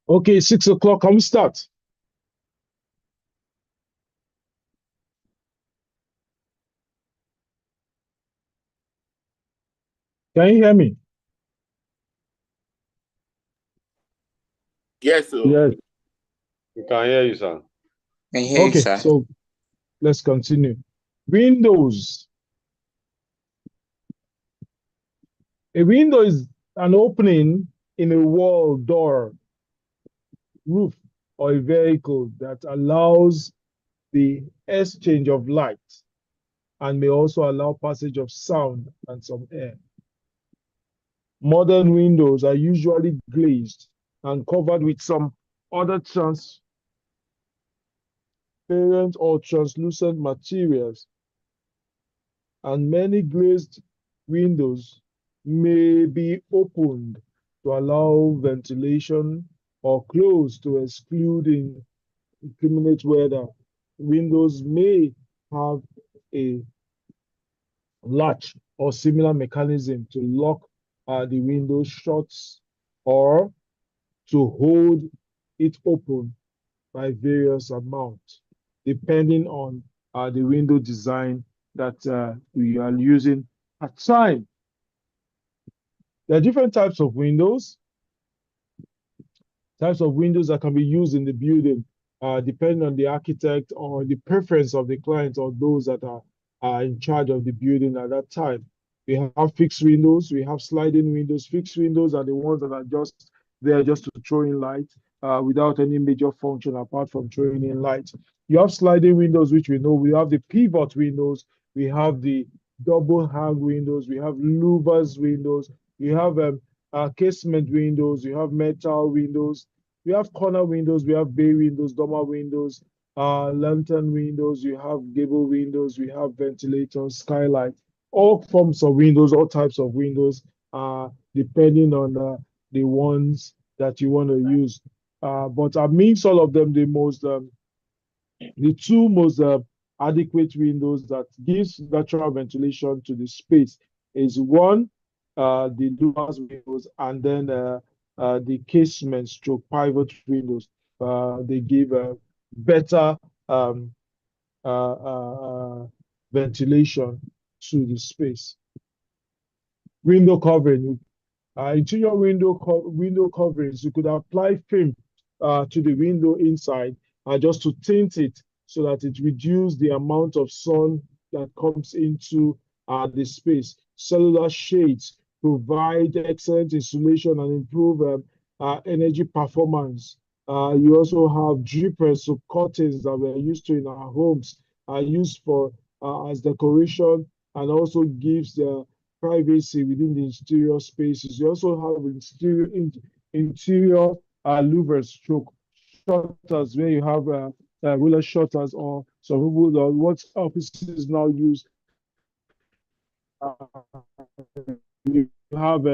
Okay, 6 o'clock. Can we start? Can you hear me? Yes, sir. Yes. We can hear you, sir. Can hear you, Okay, sir. so let's continue. Windows. A window is an opening in a wall, door, roof, or a vehicle that allows the exchange of light and may also allow passage of sound and some air. Modern windows are usually glazed and covered with some other transparent or translucent materials, and many glazed windows may be opened to allow ventilation or closed to exclude inclement weather. Windows may have a latch or similar mechanism to lock the window shut or to hold it open by various amounts, depending on the window design that we are using at time. There are different types of windows that can be used in the building, depending on the architect or the preference of the client or those that are in charge of the building at that time. We have fixed windows, we have sliding windows. Fixed windows are the ones that are just there just to throw in light without any major function apart from throwing in light. You have sliding windows, which we know. We have the pivot windows, we have the double hang windows, we have louvers windows, we have casement windows, you have metal windows, we have corner windows, we have bay windows, dormer windows, lantern windows, you have gable windows, we have ventilators, skylight, all forms of windows, all types of windows, depending on the ones that you want to use. But amidst all of them, the two most adequate windows that gives natural ventilation to the space is one, the louvers windows, and then the casement stroke pivot windows. They give better um, ventilation to the space. Window covering. Interior window coverings, you could apply film to the window inside just to tint it so that it reduces the amount of sun that comes into the space. Cellular shades provide excellent insulation and improve energy performance. You also have drippers, so curtains that we're used to in our homes are used for as decoration and also gives the privacy within the interior spaces. You also have interior louvers stroke shutters where you have ruler shutters, or some people what offices now use. You have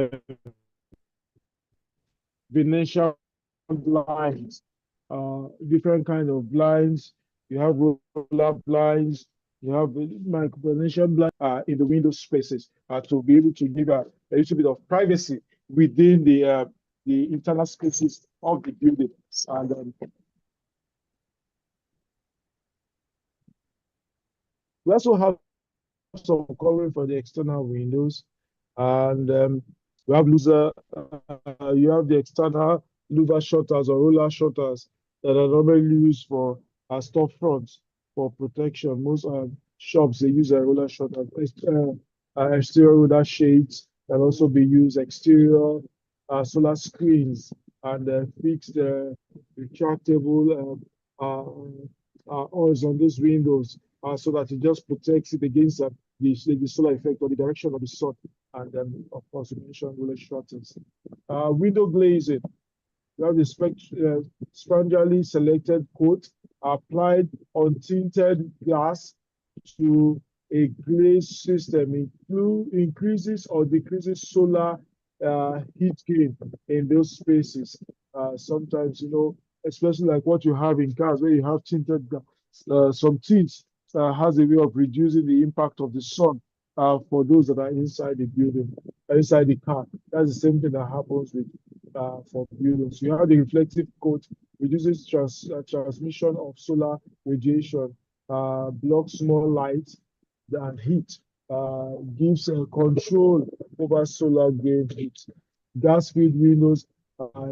Venetian blinds, different kind of blinds. You have roller blinds. You have Venetian blinds in the window spaces to be able to give a little bit of privacy within the internal spaces of the building. And we also have some covering for the external windows, and we have you have the external louver shutters or roller shutters that are normally used for storefronts for protection. Most shops they use a roller shutter. Exterior roller shades can also be used. Exterior solar screens and fixed retractable oils on those windows so that it just protects it against the solar effect or the direction of the sun. And then, of course, we mentioned roller shutters. Window glazing. You have the spectrally selected coat applied on tinted glass to a glaze system increases or decreases solar heat gain in those spaces. Sometimes, especially like what you have in cars where you have tinted some tints has a way of reducing the impact of the sun for those that are inside the building, inside the car. That's the same thing that happens with for buildings. You have the reflective coat, reduces transmission of solar radiation, blocks more light and heat, gives control over solar gain heat. Gas-filled windows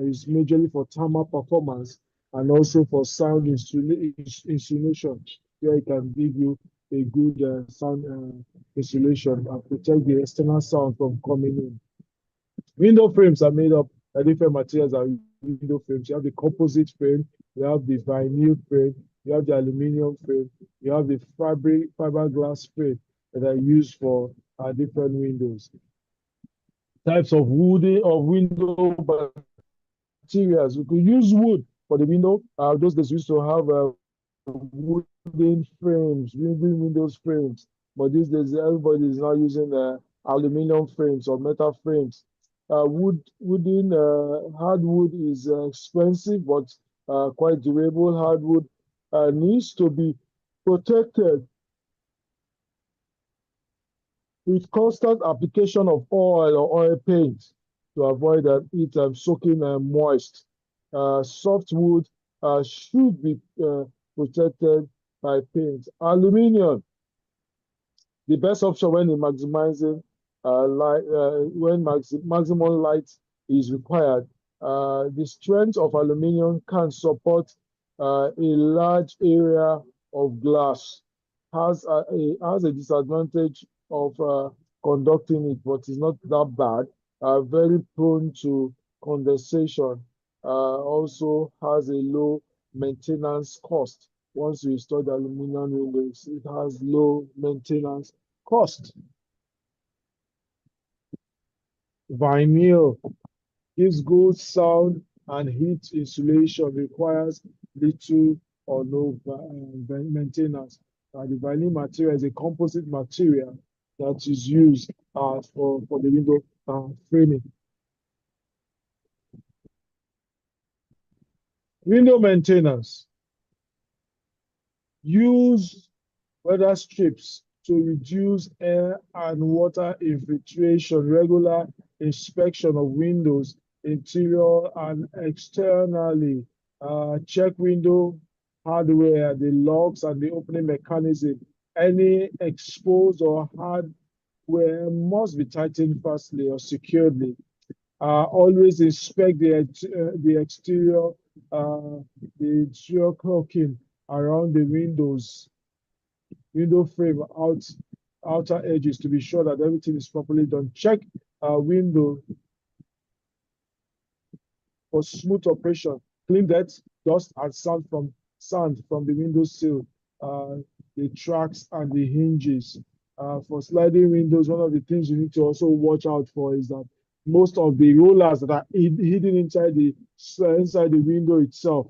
is majorly for thermal performance and also for sound insulation, where it can give you a good sound insulation and protect the external sound from coming in. Window frames are made up of different materials are window frames. You have the composite frame, you have the vinyl frame, you have the aluminum frame, you have the fiberglass frame that are used for different windows. Types of window materials. We could use wood for the window. Those days used to have wooden frames, windows frames. But these days, everybody is now using aluminum frames or metal frames. Hardwood is expensive, but quite durable. Hardwood needs to be protected with constant application of oil or oil paint to avoid it soaking moist. Softwood should be protected by paint. Aluminium, the best option when maximizing light, when maximum light is required. The strength of aluminium can support a large area of glass. Has a disadvantage of conducting it, but it's not that bad. Very prone to condensation. Also has a low maintenance cost. Once you install the aluminum windows, it has low maintenance cost. Vinyl gives good sound and heat insulation, requires little or no maintenance. The vinyl material is a composite material that is used for the window framing. Window maintenance. Use weather strips to reduce air and water infiltration. Regular inspection of windows, interior and externally. Check window hardware, the locks and the opening mechanism. Any exposed or hardware must be tightened fastly or securely. Always inspect the exterior, the interior caulking around the window frame, outer edges, to be sure that everything is properly done. Check window for smooth operation. Clean dirt, dust, and sand from the window sill, the tracks, and the hinges. For sliding windows, one of the things you need to also watch out for is that most of the rollers that are hidden inside the window itself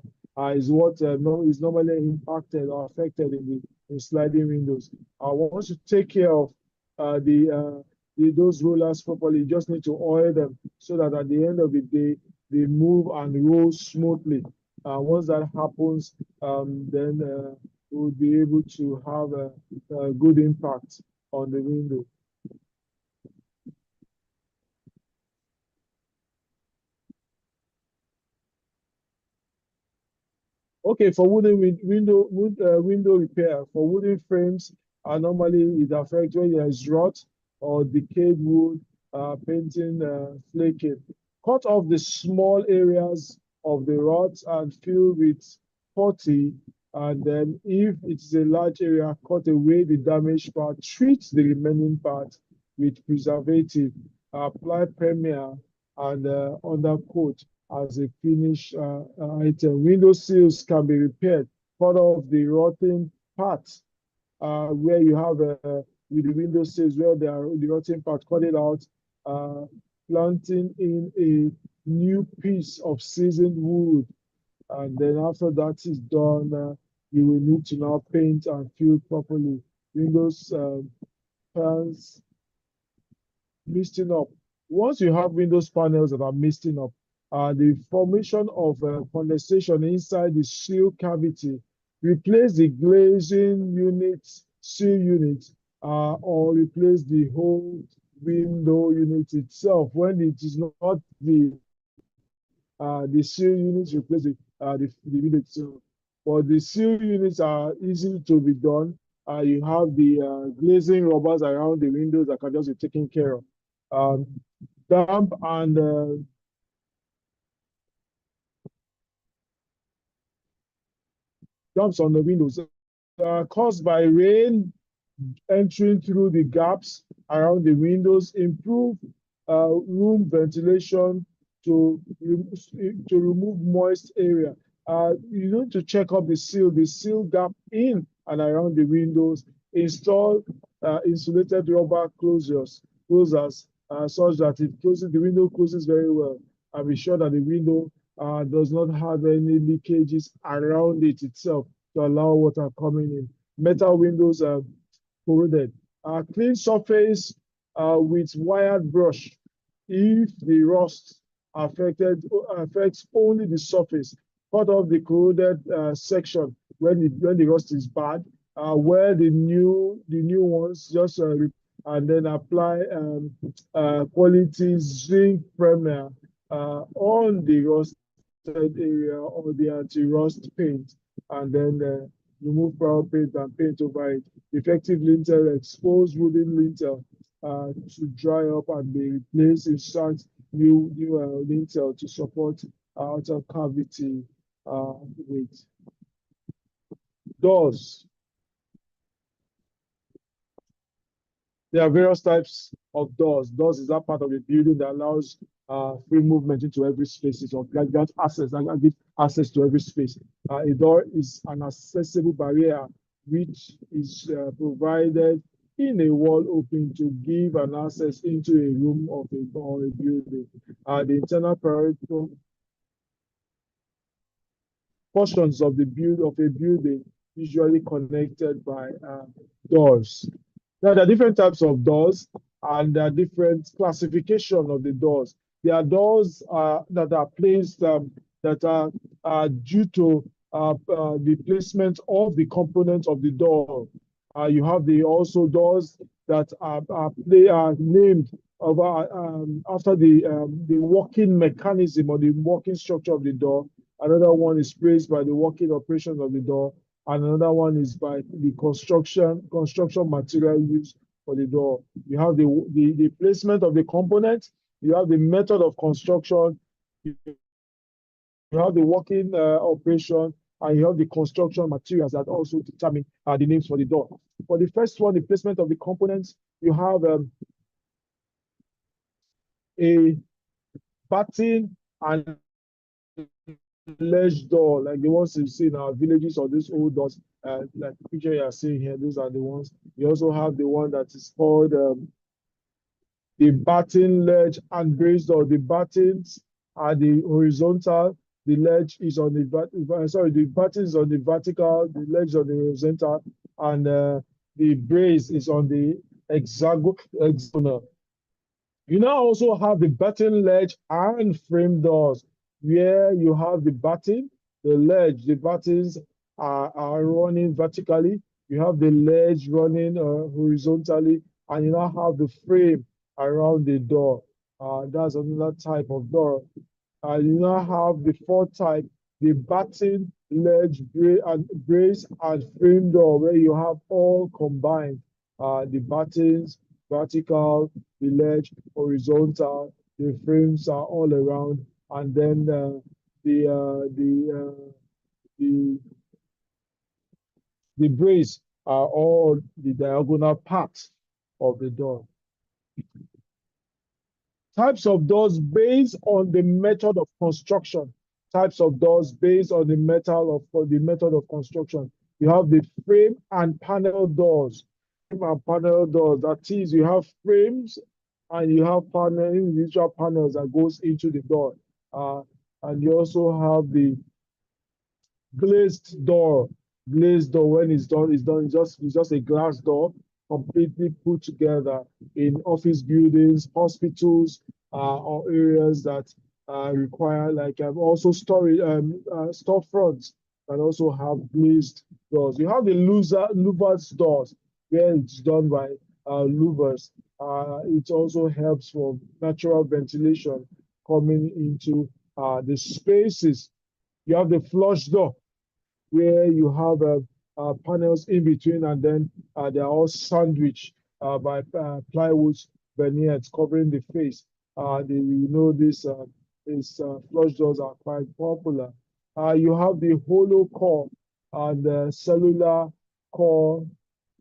is what is normally impacted or affected in sliding windows. Once you take care of those rollers properly, you just need to oil them so that at the end of the day, they move and roll smoothly. Once that happens, then we'll be able to have a good impact on the window. Okay, for window repair, for wooden frames, normally it affects when there's rot or decayed wood, painting, flaking. Cut off the small areas of the rot and fill with putty, and then if it's a large area, cut away the damaged part. Treat the remaining part with preservative. Apply premier and undercoat as a finished item. Window sills can be repaired. Cut off the rotten parts where you have with the window sills where there are the rotten part. Cut it out. Planting in a new piece of seasoned wood, and then after that is done, you will need to now paint and fill properly. Windows pans misting up. Once you have windows panels that are misting up, the formation of condensation inside the seal cavity, replace the glazing unit, seal unit, or replace the whole window unit itself when it is not the the seal units replace the window itself. But the seal units are easy to be done. You have the glazing rubbers around the windows that can just be taken care of. Damp and dumps on the windows caused by rain entering through the gaps around the windows, improve room ventilation to, to remove moist area. You need to check up the seal gap in and around the windows, install insulated rubber closures such that the window closes very well, and be sure that the window does not have any leakages around it itself to allow water coming in. Metal windows corroded. Clean surface with wired brush. If the rust affects only the surface, cut off the corroded section when the rust is bad. Where the new ones just and then apply quality zinc primer on the rusted area or the anti-rust paint, and then remove brown paint and paint over it. Effective lintel, expose wooden lintel to dry up and be replaced. Insert new lintel to support outer cavity with doors. There are various types of doors. Doors is that part of the building that allows free movement into every space, or grant access and give access to every space. A door is an accessible barrier which is provided in a wall opening to give an access into a room of or a building. The internal portions of a building usually connected by doors. Now, there are different types of doors, and there are different classification of the doors. There are doors that are placed that are due to the placement of the components of the door. You have also doors that are named after the working mechanism or the working structure of the door. Another one is praised by the working operations of the door, and another one is by the construction material used for the door. You have the placement of the components, you have the method of construction, you have the working operation, and you have the construction materials that also determine the names for the door. For the first one, the placement of the components, you have a batten and ledge door, like the ones you see in our villages, or these old doors, like the picture you are seeing here. Those are the ones. You also have the one that is called the batten, ledge, and brace door. The battens are the horizontal. The ledge is on the the batten is on the vertical. The ledge is on the horizontal, and the brace is on the hexagonal. You now also have the batten, ledge, and frame doors, where you have the batten, the ledge. The battens are running vertically. You have the ledge running horizontally, and you now have the frame around the door. That's another type of door. You now have the fourth type, the batten, ledge, brace, and frame door, where you have all combined. The battens, vertical, the ledge, horizontal, the frames are all around, and then the brace are all the diagonal parts of the door. Types of doors based on the method of construction. Types of doors based on the method of construction. You have the frame and panel doors. Frame and panel doors. That is, you have frames and you have individual panels that goes into the door. And you also have the glazed door. Glazed door, when it's done, it's just a glass door completely put together in office buildings, hospitals, or areas that require, like, also storefronts that also have glazed doors. You have the louvers doors, where it's done by louvers. It also helps for natural ventilation coming into the spaces. You have the flush door where you have panels in between, and then they are all sandwiched by plywood veneers covering the face. These flush doors are quite popular. You have the hollow core and the cellular core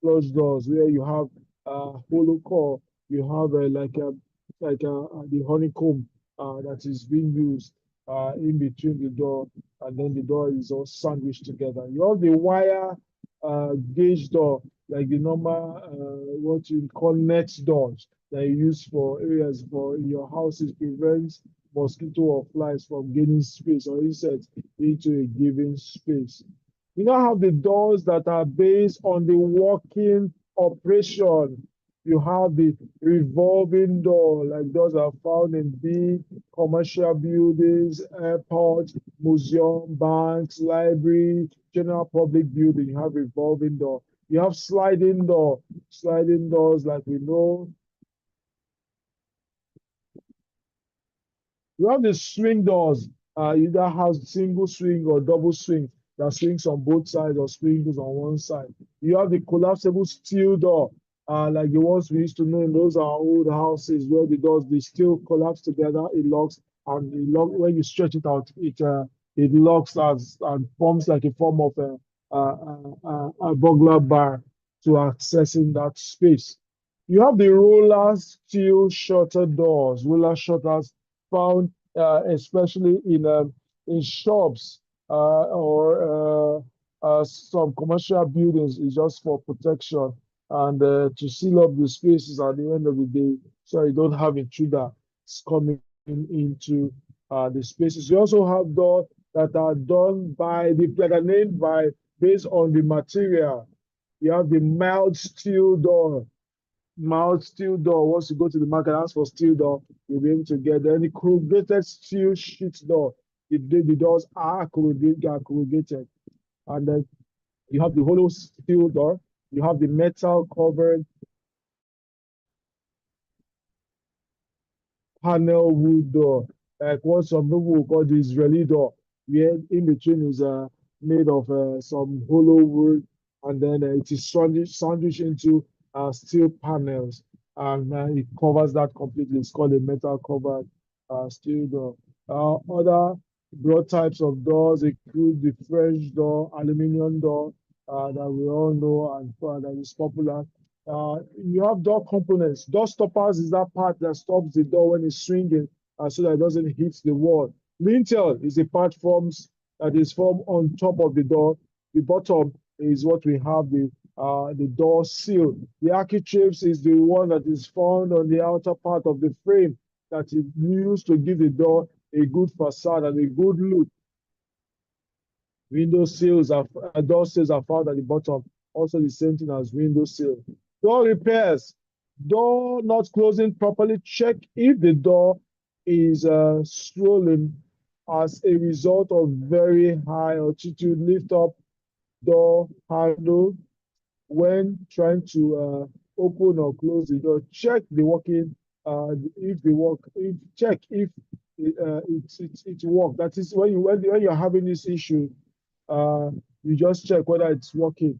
flush doors where you have hollow core. You have the honeycomb that is being used in between the door, and then the door is all sandwiched together. You have the wire gauge door, like the normal what you call net doors that you use for areas for in your houses, prevents mosquito or flies from gaining space or insects into a given space. You now have the doors that are based on the working operation. You have the revolving door, like those are found in big commercial buildings, airports, museum, banks, library, general public building. You have revolving door. You have sliding doors like we know. You have the swing doors, either has single swing or double swing that swings on both sides or swings on one side. You have the collapsible steel door, like the ones we used to know in those are old houses where the doors they still collapse together, it locks, and when you stretch it out, it locks as and forms like a form of a burglar bar to accessing that space. You have the roller steel shutter doors, roller shutters found especially in shops or some commercial buildings is just for protection and to seal up the spaces at the end of the day so you don't have intruder coming into the spaces. You also have doors that are done by that are named by based on the material. You have the mild steel door. Once you go to the market, ask for steel door, you'll be able to get any corrugated steel sheet door. The doors are corrugated. And then you have the hollow steel door. You have the metal covered panel wood door, like what some people will call the Israeli door, where in between is made of some hollow wood, and then it is sandwiched into steel panels, and it covers that completely. It's called a metal covered steel door. Other broad types of doors include the French door, aluminium door that we all know and that is popular. You have door components. Door stoppers is that part that stops the door when it's swinging so that it doesn't hit the wall. Lintel is a part that is formed on top of the door. The bottom is what we have the door seal. The architraves is the one that is found on the outer part of the frame that is used to give the door a good facade and a good look. Window sills are door sills are found at the bottom. Also the same thing as window sill. Door repairs. Door not closing properly. Check if the door is swollen as a result of very high altitude. Lift up door handle when trying to open or close the door. Check the working. Check if it works. That is when you're having this issue. You just check whether it's working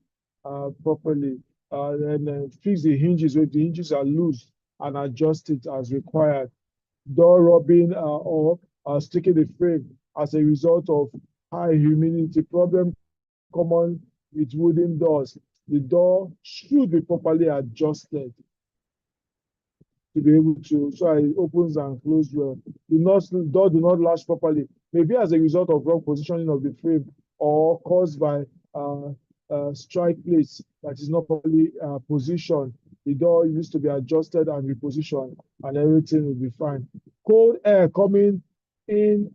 properly. Then fix the hinges if the hinges are loose and adjust it as required. Door rubbing or sticking the frame as a result of high humidity problem common with wooden doors. The door should be properly adjusted to be able to, so it opens and closes well. Door do not latch properly, maybe as a result of wrong positioning of the frame or caused by strike plates that is not properly positioned. The door needs to be adjusted and repositioned, and everything will be fine. Cold air coming in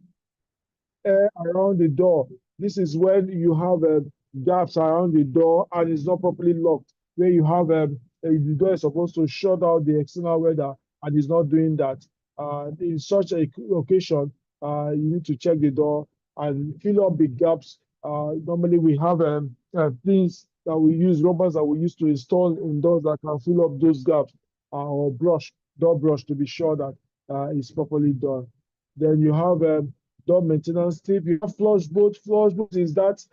around the door. This is when you have gaps around the door and it's not properly locked, where you have the door is supposed to shut out the external weather and it's not doing that. In such a occasion, you need to check the door and fill up the gaps. Normally we have things that we use, rubbers that we use to install in doors that can fill up those gaps, or door brush to be sure that it's properly done. Then you have door maintenance tip. You have flush bolt. Flush bolt is that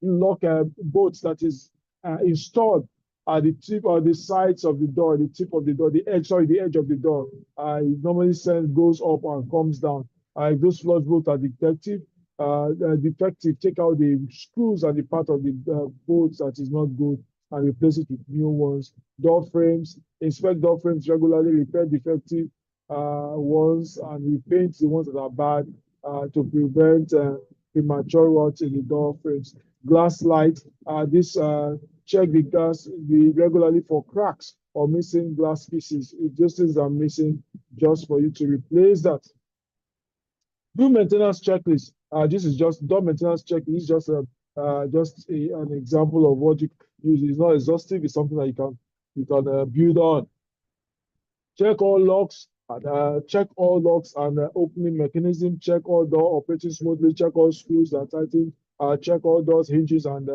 lock bolt that is installed at the tip or the sides of the door, the tip of the door, the edge, sorry, the edge of the door. It normally goes up and comes down. If those flush bolts are defective, take out the screws and the part of the bolts that is not good and replace it with new ones. Door frames, inspect door frames regularly, repair defective ones, and repaint the ones that are bad to prevent premature rot in the door frames. Glass light, check the glass regularly for cracks or missing glass pieces. If those things are missing, just for you to replace that. Do maintenance checklist. This is just door maintenance checklist. This is just an example of what you use. It's not exhaustive. It's something that you can build on. Check all locks. Check all locks and opening mechanism. Check all door operating smoothly. Check all screws that tighten. Check all doors, hinges, and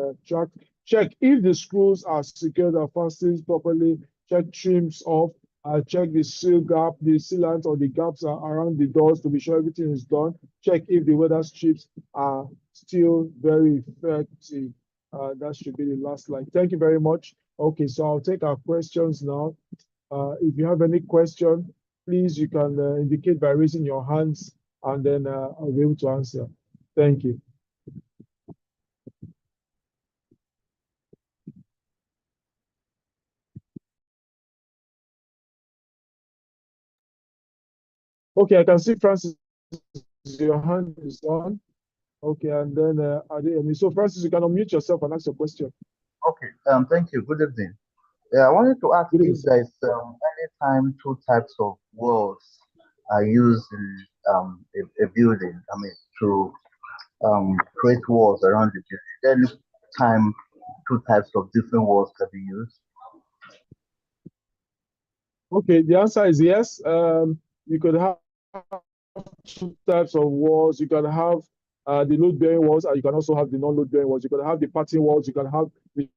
check if the screws are secured and fastened properly. Check trims off. Check the seal gap, the sealant or the gaps are around the doors to be sure everything is done. Check if the weather strips are still very effective. That should be the last slide. Thank you very much. Okay, so I'll take our questions now. If you have any question, please, you can indicate by raising your hands, and then I'll be able to answer. Thank you. Okay, I can see Francis, your hand is on. Okay, and then so Francis, you can unmute yourself and ask your question. Okay, thank you. Good evening. I wanted to ask Good if evening. there's any time two types of walls are used in a building. I mean, to create walls around the building. Any time two types of different walls can be used? Okay, the answer is yes. You could have two types of walls. You can have the load-bearing walls, and you can also have the non-load-bearing walls. You can have the parting walls. You can have the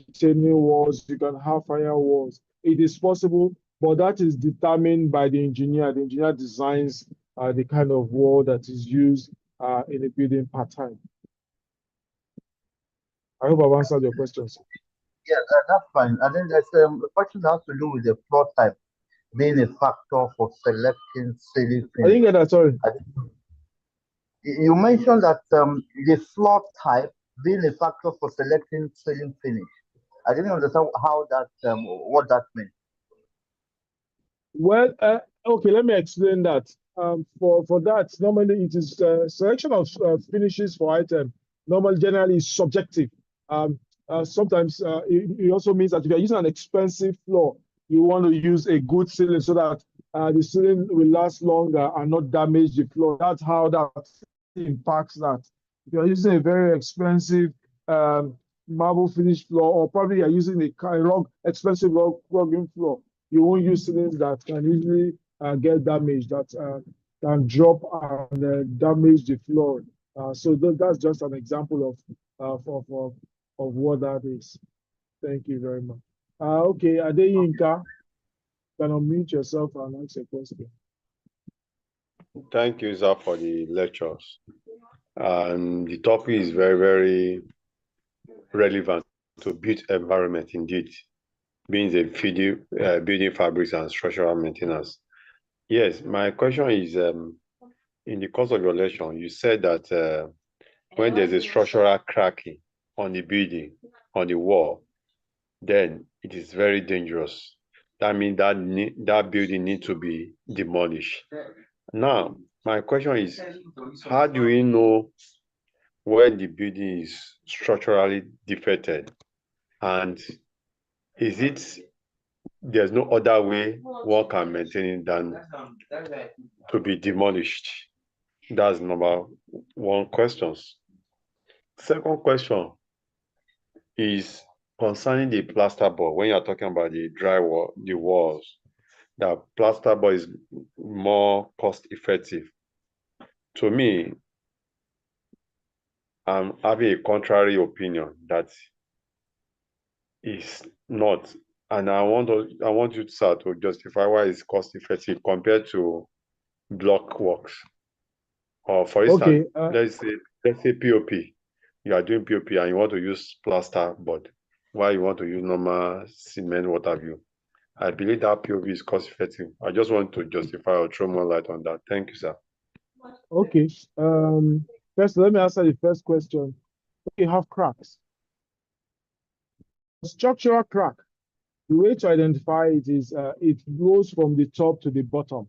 retaining walls. You can have fire walls. It is possible, but that is determined by the engineer. The engineer designs the kind of wall that is used in a building part-time. I hope I've answered your questions. Yeah, that's fine. And then there's a question that has to do with the floor type being a factor for selecting ceiling I didn't finish. get that, sorry. You mentioned that the floor type being a factor for selecting ceiling finish. I didn't understand how that what that meant. Well, okay, let me explain that. For that, normally it is selection of finishes for item. Normally, generally, is subjective. Sometimes it also means that if you're using an expensive floor, you want to use a good ceiling so that the ceiling will last longer and not damage the floor. That's how that impacts that. If you're using a very expensive marble finish floor, or probably you're using a expensive rugging floor, you won't use ceilings that can easily get damaged, that can drop and damage the floor. So that's just an example of what that is. Thank you very much. Okay, Adeyinka, can unmute yourself and ask a question. Thank you, sir, for the lectures. And the topic is very, very relevant to built environment indeed, being the building fabrics and structural maintenance. Yes, my question is, in the course of your lecture, you said that when there's a structural cracking on the building, on the wall, then it is very dangerous. That means that building needs to be demolished. Now, my question is, how do we know when the building is structurally defected? And there's no other way one can maintain it than to be demolished? That's number one question. Second question is concerning the plasterboard. When you're talking about the drywall, the walls, that plasterboard is more cost effective. To me, I'm having a contrary opinion that is not, and I want you, sir, to justify why it's cost effective compared to block works. Or for Okay. instance, let's say POP. You are doing POP and you want to use plaster board, while you want to use normal cement, what have you. I believe that POP is cost effective. I just want to justify or throw more light on that. Thank you, sir. Okay. First, let me answer the first question. Okay, have cracks. Structural crack. The way to identify it is it goes from the top to the bottom,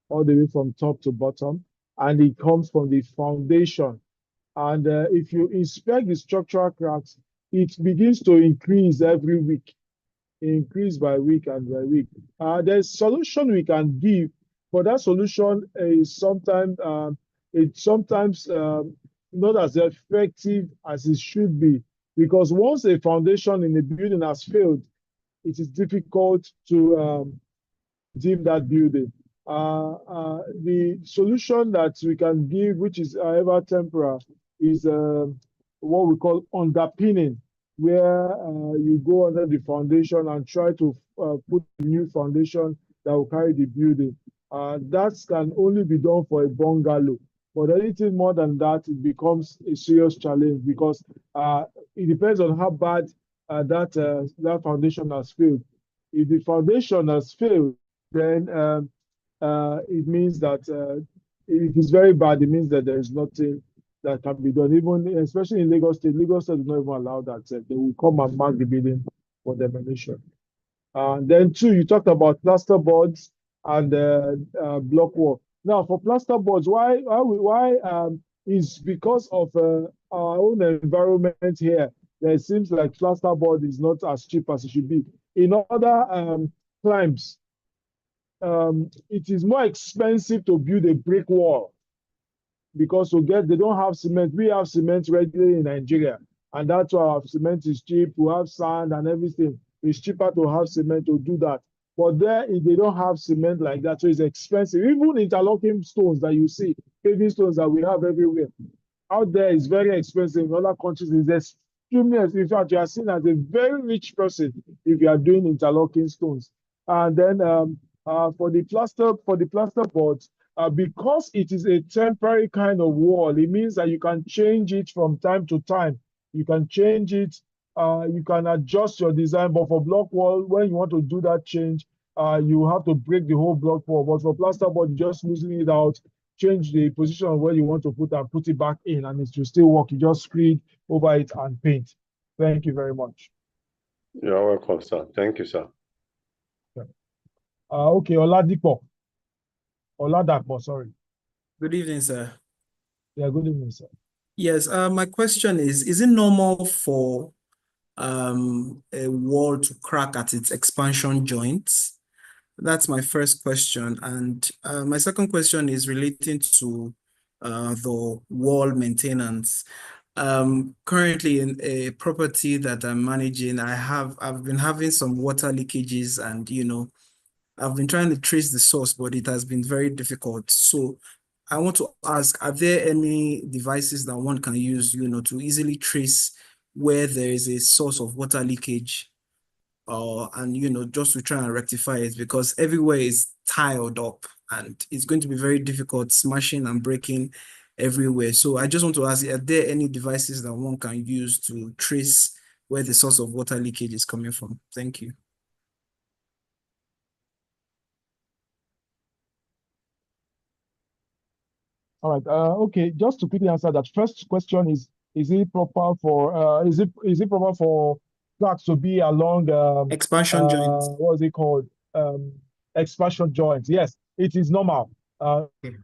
all the way from top to bottom, and it comes from the foundation. And if you inspect the structural cracks, it begins to increase every week, increase by week and by week. There's solution we can give, but that solution is sometimes not as effective as it should be, because once a foundation in a building has failed, it is difficult to dim that building. The solution that we can give, which is however temporary, is what we call underpinning, where you go under the foundation and try to put a new foundation that will carry the building. That can only be done for a bungalow. But anything more than that, it becomes a serious challenge, because it depends on how bad that foundation has failed. If the foundation has failed, then it means that if it's very bad, it means that there is nothing that can be done. Even especially in Lagos State, Lagos State does not even allow that. They will come and mark the building for demolition. Then two, you talked about plaster boards and block wall. Now, for plaster boards, why is because of our own environment here. It seems like plaster board is not as cheap as it should be. In other climes, it is more expensive to build a brick wall, because they don't have cement. We have cement readily in Nigeria, and that's why our cement is cheap. We have sand and everything. It's cheaper to have cement to do that. But there, they don't have cement like that, so it's expensive. Even interlocking stones that you see, paving stones that we have everywhere, out there is very expensive. In other countries, it's extremely expensive. In fact, you are seen as a very rich person if you are doing interlocking stones. And then for the plaster boards, because it is a temporary kind of wall, it means that you can change it from time to time. You can change it. You can adjust your design. But for block wall, when you want to do that change, you have to break the whole block wall. But for plasterboard, you just loosen it out, change the position of where you want to put and put it back in, and it will still work. You just screed over it and paint. Thank you very much. You're welcome, sir. Thank you, sir. Okay, Oladipo. Oladapo, sorry. Good evening, sir. Yeah, good evening, sir. Yes, my question is it normal for a wall to crack at its expansion joints? That's my first question. And my second question is relating to the wall maintenance. Currently in a property that I'm managing, I've been having some water leakages, and I've been trying to trace the source, but it has been very difficult. So I want to ask, are there any devices that one can use, to easily trace where there is a source of water leakage, and just to try and rectify it, because everywhere is tiled up and it's going to be very difficult smashing and breaking everywhere. So I just want to ask, are there any devices that one can use to trace where the source of water leakage is coming from? Thank you. All right. Okay. Just to quickly answer that first question is it proper for is it proper for tracks to be along Expansion joints. what is it called? Expansion joints. Yes, it is normal. Okay.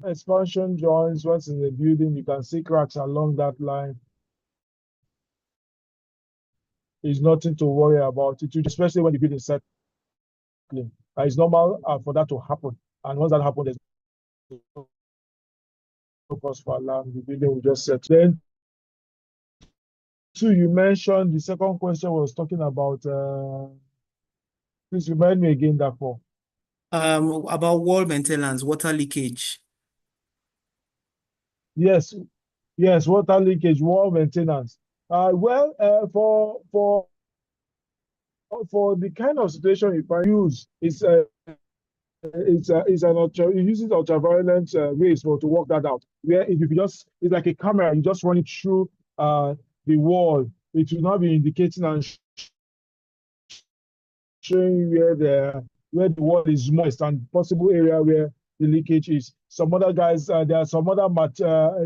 Expansion joints, once in the building, you can see cracks along that line. Is nothing to worry about. It will, especially when the building is settling. It's normal for that to happen. And once that happens, there's no cause for alarm. The building will just settle. Then, two, you mentioned the second question was talking about. Please remind me again, that for. About wall maintenance, water leakage. Yes, water leakage, wall maintenance. Well, for the kind of situation you can use is it uses ultraviolet rays to work that out. Where if you just, it's like a camera, you just run it through the wall. It will not be indicating and showing where the wall is moist and possible area where the leakage is. Some other guys, there are some other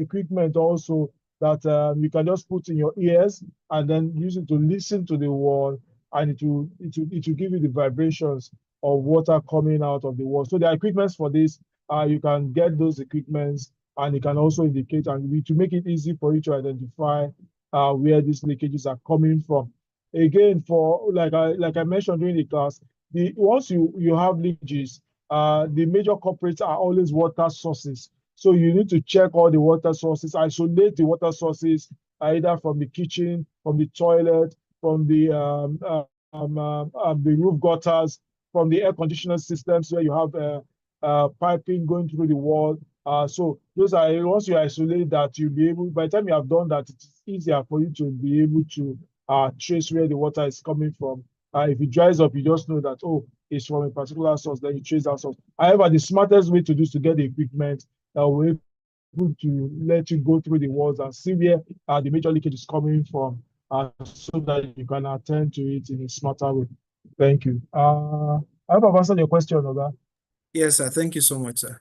equipment also that you can just put in your ears and then use it to listen to the wall, and it will give you the vibrations of water coming out of the wall. So there are equipments for this. You can get those equipments, and it can also indicate, and to make it easy for you to identify where these leakages are coming from. Again, for like I mentioned during the class, once you have leakages, the major culprits are always water sources. So you need to check all the water sources, isolate the water sources, either from the kitchen, from the toilet, from the roof gutters, from the air conditioner systems where you have piping going through the wall. So those are, once you isolate that, you'll be able, by the time you have done that, it's easier for you to be able to trace where the water is coming from. If it dries up, you just know that, oh, it's from a particular source, then you trace that source. However, the smartest way to do is to get the equipment that will be able to let you go through the walls and see where the major leakage is coming from, so that you can attend to it in a smarter way. Thank you. I hope I've answered your question, Oga. Yes, sir. Thank you so much, sir.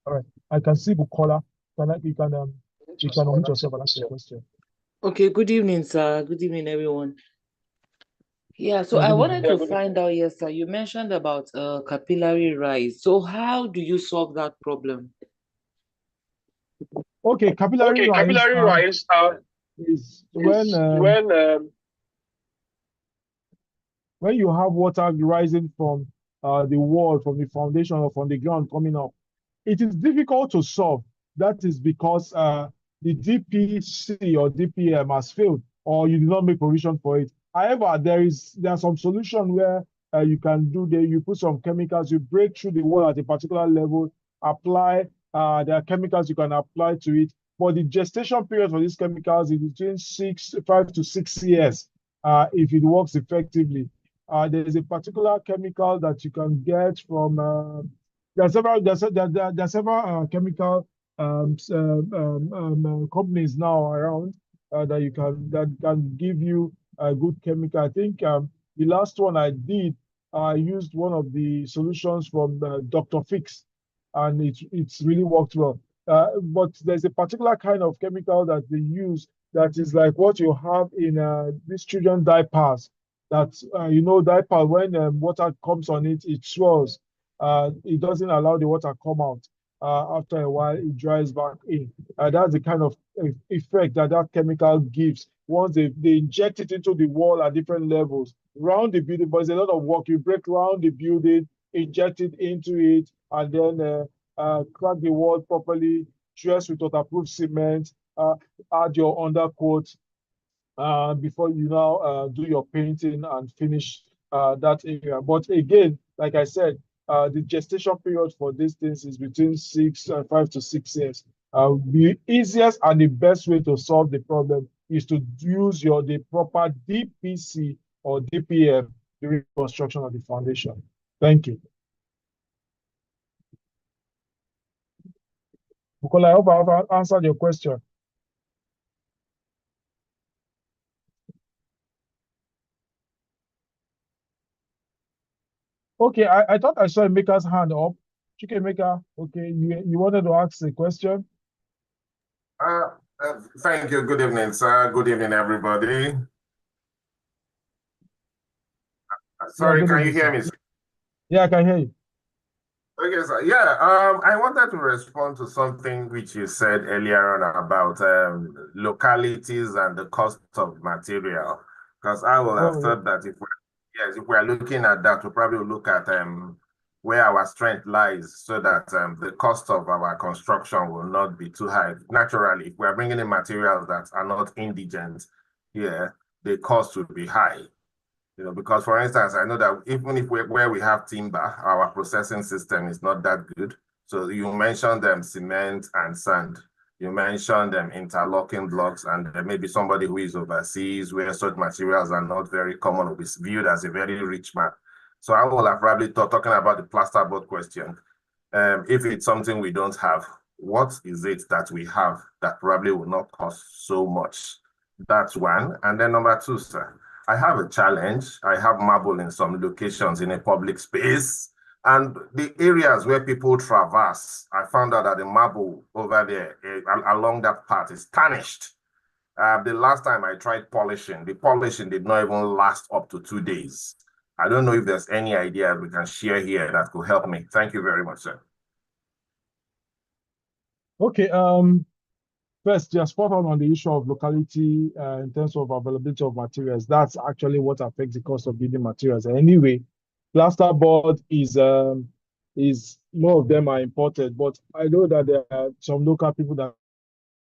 All right. I can see Bukola. You can unmute yourself and ask your question. Okay, good evening, sir. Good evening, everyone. Yeah, so Yeah, I good wanted evening. to find out, yes, sir, you mentioned about capillary rise. So how do you solve that problem? Okay, capillary Okay, rise capillary rise is when you have water rising from the wall, from the foundation, or from the ground coming up. It is difficult to solve. That is because the DPC or DPM has failed, or you did not make provision for it. However, there are some solution where you can do you put some chemicals, you break through the wall at a particular level, apply, there are chemicals you can apply to it. But the gestation period for these chemicals is between 5 to 6 years if it works effectively. There is a particular chemical that you can get from there are several chemical companies now around that can give you a good chemical. I think the last one I did, I used one of the solutions from Dr. Fix, and it's really worked well. But there's a particular kind of chemical that they use that is like what you have in these children diapers. That diaper, when water comes on it, it swells. It doesn't allow the water come out. After a while, it dries back in. That's the kind of effect that chemical gives once they inject it into the wall at different levels around the building. But it's a lot of work. You break around the building, inject it into it, and then crack the wall properly, dress with waterproof cement, add your undercoat, before you now do your painting and finish that area. But again, like I said, the gestation period for these things is between 5 to 6 years. The easiest and the best way to solve the problem is to use the proper DPC or DPM during construction of the foundation. Thank you. Bukola, I hope I've answered your question. Okay, I thought I saw a maker's hand up. Chicken maker, okay, you wanted to ask a question? Thank you. Good evening, sir. Good evening, everybody. Sorry, can you hear me, sir? Yeah, I can hear you. Okay, sir. Yeah, I wanted to respond to something which you said earlier on about localities and the cost of material. Because I will have thought that if we're looking at that, we'll probably look at where our strength lies so that the cost of our construction will not be too high. Naturally, if we're bringing in materials that are not indigent here, the cost will be high. Because for instance, I know that even if where we have timber, our processing system is not that good. So you mentioned cement and sand. You mentioned interlocking blocks, and maybe somebody who is overseas where such materials are not very common will be viewed as a very rich man. So I will have probably talking about the plasterboard question. If it's something we don't have, what is it that we have that probably will not cost so much? That's one. And then number two, sir, I have a challenge. I have marble in some locations in a public space. And the areas where people traverse, I found out that the marble over there along that part is tarnished. The last time I tried polishing, the polishing did not even last up to 2 days. I don't know if there's any idea we can share here that could help me. Thank you very much, sir. Okay, first, you're spot on the issue of locality in terms of availability of materials. That's actually what affects the cost of building materials. Anyway, plasterboard is more of them are imported, but I know that there are some local people that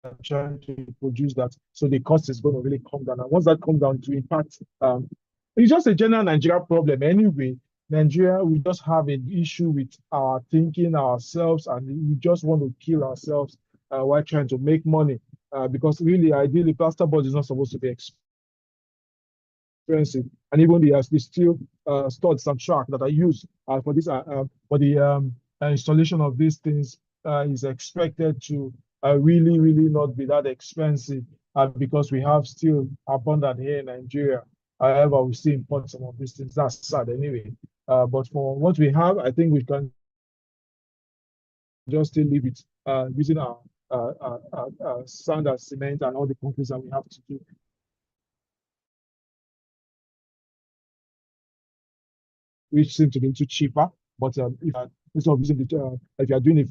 are trying to produce that, so the cost is going to really come down. And once that comes down to impact, it's just a general Nigeria problem anyway. Nigeria, we just have an issue with our thinking ourselves, and we just want to kill ourselves while trying to make money. Because really, ideally, plasterboard is not supposed to be expensive, and even the steel studs and track that I use for this for the installation of these things is expected to really not be that expensive because we have steel abundant here in Nigeria. However, we still import some of these things. That's sad anyway. But for what we have, I think we can just still leave it using our sand and cement and all the concrete that we have to do. Which seem to be too cheaper. But if instead of using the if you are doing a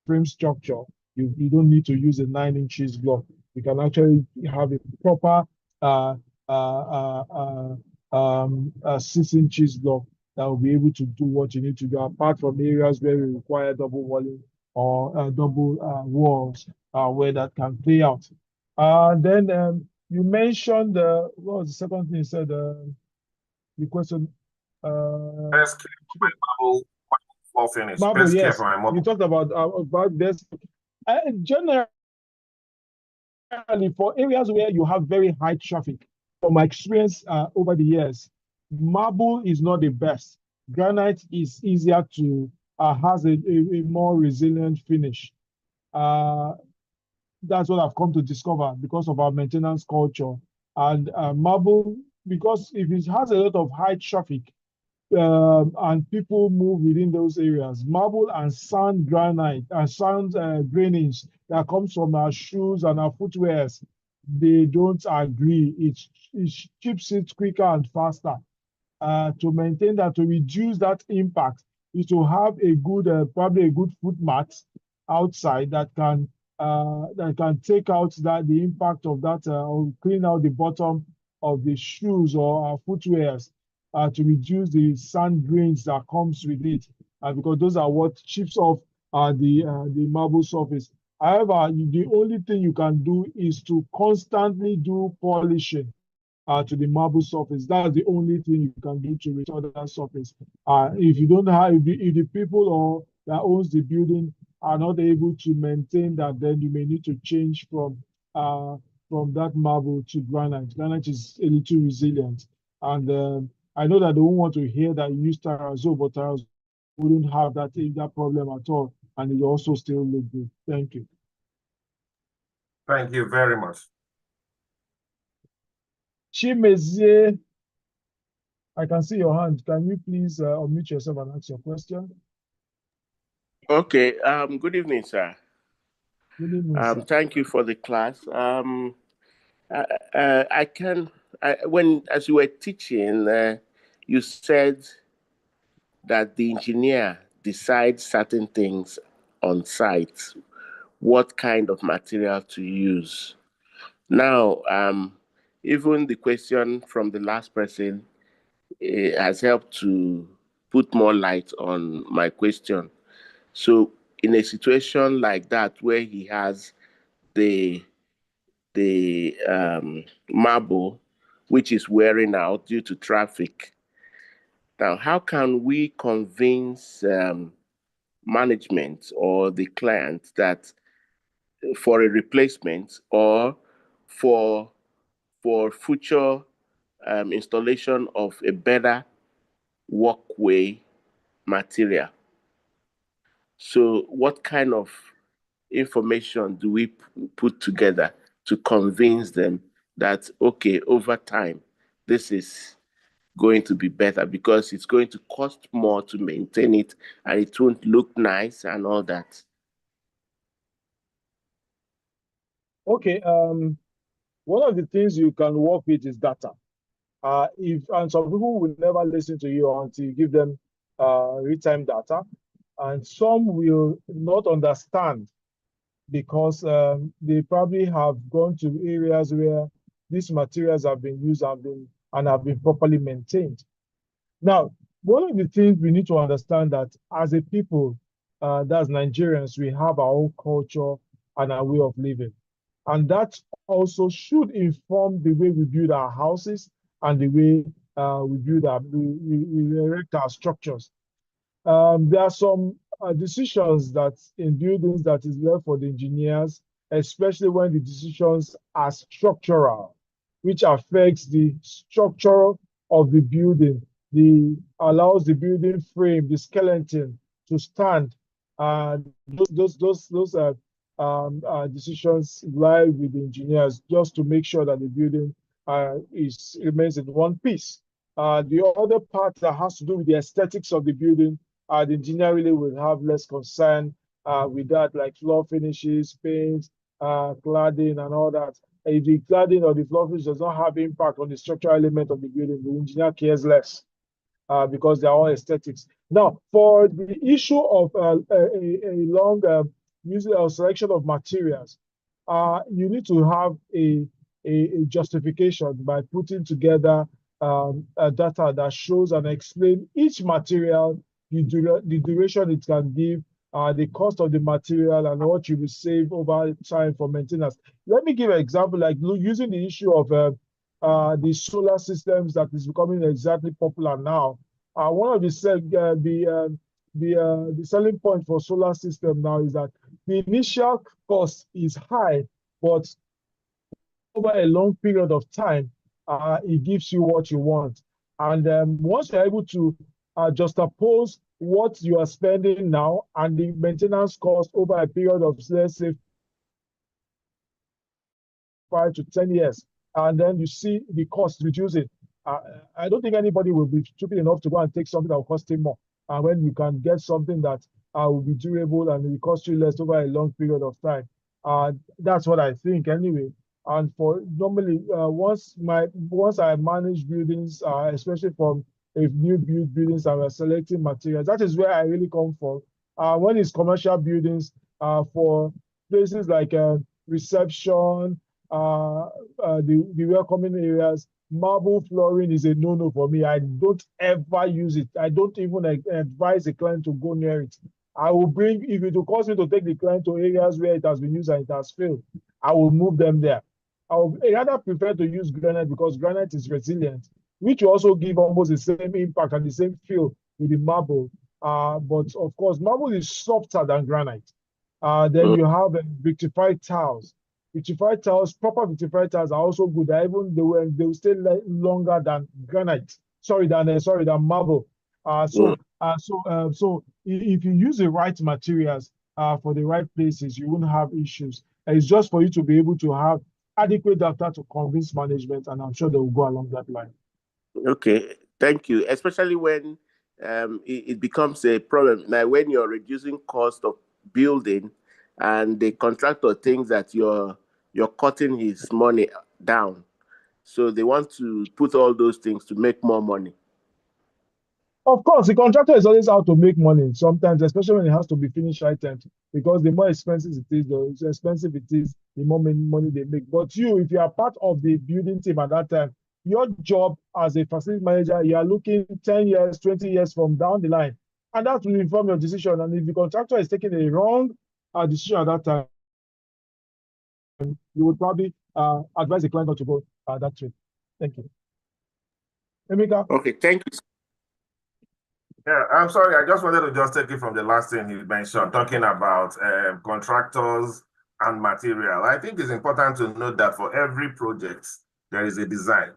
frame structure, you don't need to use a 9 inches block. You can actually have a proper 6 inches block that will be able to do what you need to do, apart from areas where we require double walling or double walls where that can play out. Then you mentioned what was the second thing you said? The question. Best care for my marble floor finish. Marble, Best care yes. for my marble. You talked about this. Generally, for areas where you have very high traffic, from my experience over the years, marble is not the best. Granite is easier to has a more resilient finish. That's what I've come to discover because of our maintenance culture. And marble, because if it has a lot of high traffic, and people move within those areas. Marble and sand granite and sand drainage that comes from our shoes and our footwears, they don't agree. It chips it quicker and faster. To maintain that, to reduce that impact, is to have a good, probably a good foot mat outside that can take out the impact of that or clean out the bottom of the shoes or our footwears to reduce the sand grains that comes with it, because those are what chips off the marble surface. However, the only thing you can do is to constantly do polishing to the marble surface. That's the only thing you can do to restore that surface. If you don't have, if the people or that owns the building are not able to maintain that, then you may need to change from that marble to granite. Granite is a little resilient, and I know that they won't want to hear that you use terrazzo, but terrazzo wouldn't have that problem at all, and it also still look good. Thank you. Thank you very much. Chimezie, I can see your hand. Can you please unmute yourself and ask your question? Okay. Good evening, sir. Good evening, sir. Thank you for the class. As you were teaching, you said that the engineer decides certain things on site, what kind of material to use. Now, even the question from the last person has helped to put more light on my question. So in a situation like that, where he has the marble, which is wearing out due to traffic, now how can we convince management or the client that for a replacement or for future installation of a better walkway material. So what kind of information do we put together to convince them that, okay, over time, this is going to be better because it's going to cost more to maintain it and it won't look nice and all that? Okay, one of the things you can work with is data. And some people will never listen to you until you give them real-time data, and some will not understand because they probably have gone to areas where these materials have been used and have been properly maintained. Now, one of the things we need to understand that as a people, that's Nigerians, we have our own culture and our way of living. And that also should inform the way we build our houses and the way we erect our structures. There are some decisions that in buildings that is left for the engineers, especially when the decisions are structural, which affects the structure of the building, allows the building frame, the skeleton to stand. Those decisions lie with the engineers just to make sure that the building remains in one piece. The other part that has to do with the aesthetics of the building, the engineer really will have less concern with that, like floor finishes, paint, cladding, and all that. If the cladding or the floor finish does not have impact on the structural element of the building, the engineer cares less because they're all aesthetics. Now, for the issue of a long using or selection of materials, you need to have a justification by putting together data that shows and explain each material, the duration it can give, the cost of the material, and what you will save over time for maintenance. Let me give an example, like using the issue of the solar systems that is becoming exactly popular now. One of the selling point for solar system now is that the initial cost is high, but over a long period of time, it gives you what you want. And once you're able to juxtapose what you are spending now and the maintenance cost over a period of, let's say, 5 to 10 years, and then you see the cost reducing. I don't think anybody will be stupid enough to go and take something that will cost him more. When you can get something that will be durable and will cost you less over a long period of time. That's what I think anyway. And for normally, once I manage buildings, especially from a new buildings and we're selecting materials, that is where I really come from. When it's commercial buildings, for places like reception, the welcoming areas, marble flooring is a no-no for me. I don't ever use it. I don't even advise a client to go near it. I will bring, if it will cost me to take the client to areas where it has been used and it has failed, I will move them there. I would rather prefer to use granite because granite is resilient, which will also give almost the same impact and the same feel with the marble. But of course, marble is softer than granite. Then you have vitrified tiles. Vitrified tiles, proper vitrified tiles are also good. Even they will stay longer than granite. Than marble. So if you use the right materials for the right places, you won't have issues. It's just for you to be able to have adequate data to convince management, and I'm sure they will go along that line. Okay, thank you. Especially when it becomes a problem. Now, when you're reducing cost of building and the contractor thinks that you're cutting his money down. So they want to put all those things to make more money. Of course, the contractor is always out to make money sometimes, especially when it has to be finished items, because the more expensive it is, the more money they make. But if you are part of the building team at that time, your job as a facility manager, you are looking 10 years, 20 years from down the line. And that will inform your decision. And if the contractor is taking a wrong decision at that time, you would probably advise the client not to go that way. Thank you. Emeka? Okay, thank you. Yeah, I'm sorry. I just wanted to just take it from the last thing you mentioned, talking about contractors and material. I think it's important to note that for every project, there is a design.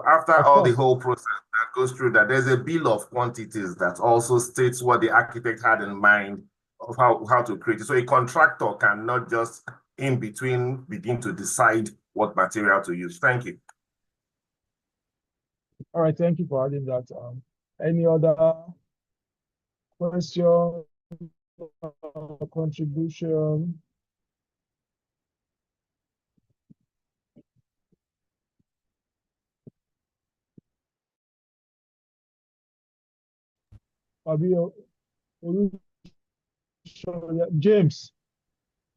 after Of all the course. whole process that goes through that, there's a bill of quantities that also states what the architect had in mind of how to create it. So a contractor cannot just in between begin to decide what material to use. Thank you. All right, thank you for adding that. Any other question, contribution? James.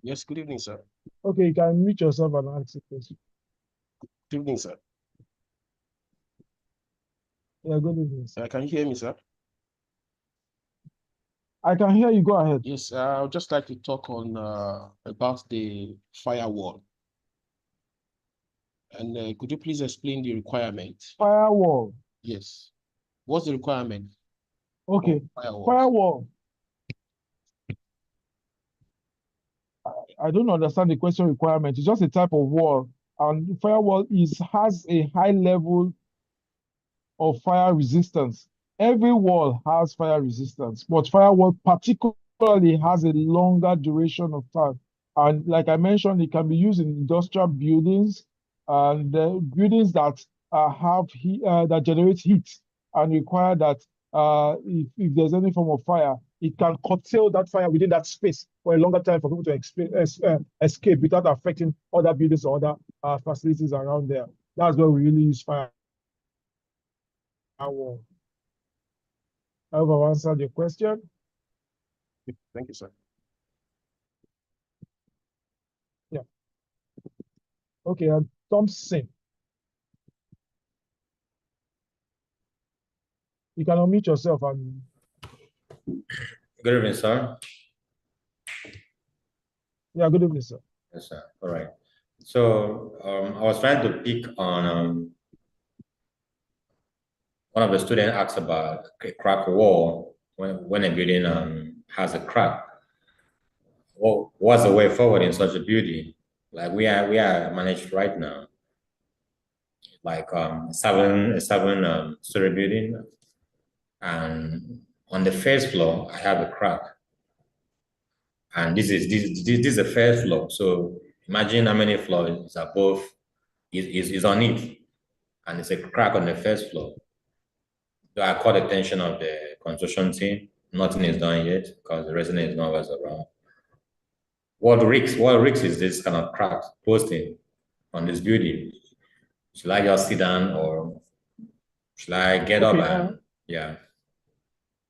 Yes, good evening, sir. Okay, you can mute yourself and ask the question. Good evening, sir. Yeah, good evening. Can you hear me, sir? I can hear you. Go ahead. Yes, I would just like to talk on about the firewall. And could you please explain the requirement? Firewall. Yes. What's the requirement? Okay. Firewall. I don't understand the question requirement. It's just a type of wall. And firewall has a high level of fire resistance. Every wall has fire resistance, but firewall particularly has a longer duration of time. And like I mentioned, it can be used in industrial buildings and buildings that have heat, that generate heat and require that if there's any form of fire, it can curtail that fire within that space for a longer time for people to escape without affecting other buildings or other facilities around there. That's where we really use fire. I hope I've answered your question. Thank you, sir. Yeah. Okay, Thompson. You can unmute yourself and. Good evening, sir. Yeah, good evening, sir. Yes, sir. All right. So I was trying to pick on one of the students asked about a crack wall when a building has a crack. Well, what's the way forward in such a building? Like we are managed right now, like seven-story building, and on the first floor I have a crack, and this is the first floor. So imagine how many floors above is on it, and it's a crack on the first floor. So I caught the attention of the construction team. Nothing is done yet because the resident is not always around. What risks is this kind of crack posting on this building? Should I just sit down or should I get up and yeah?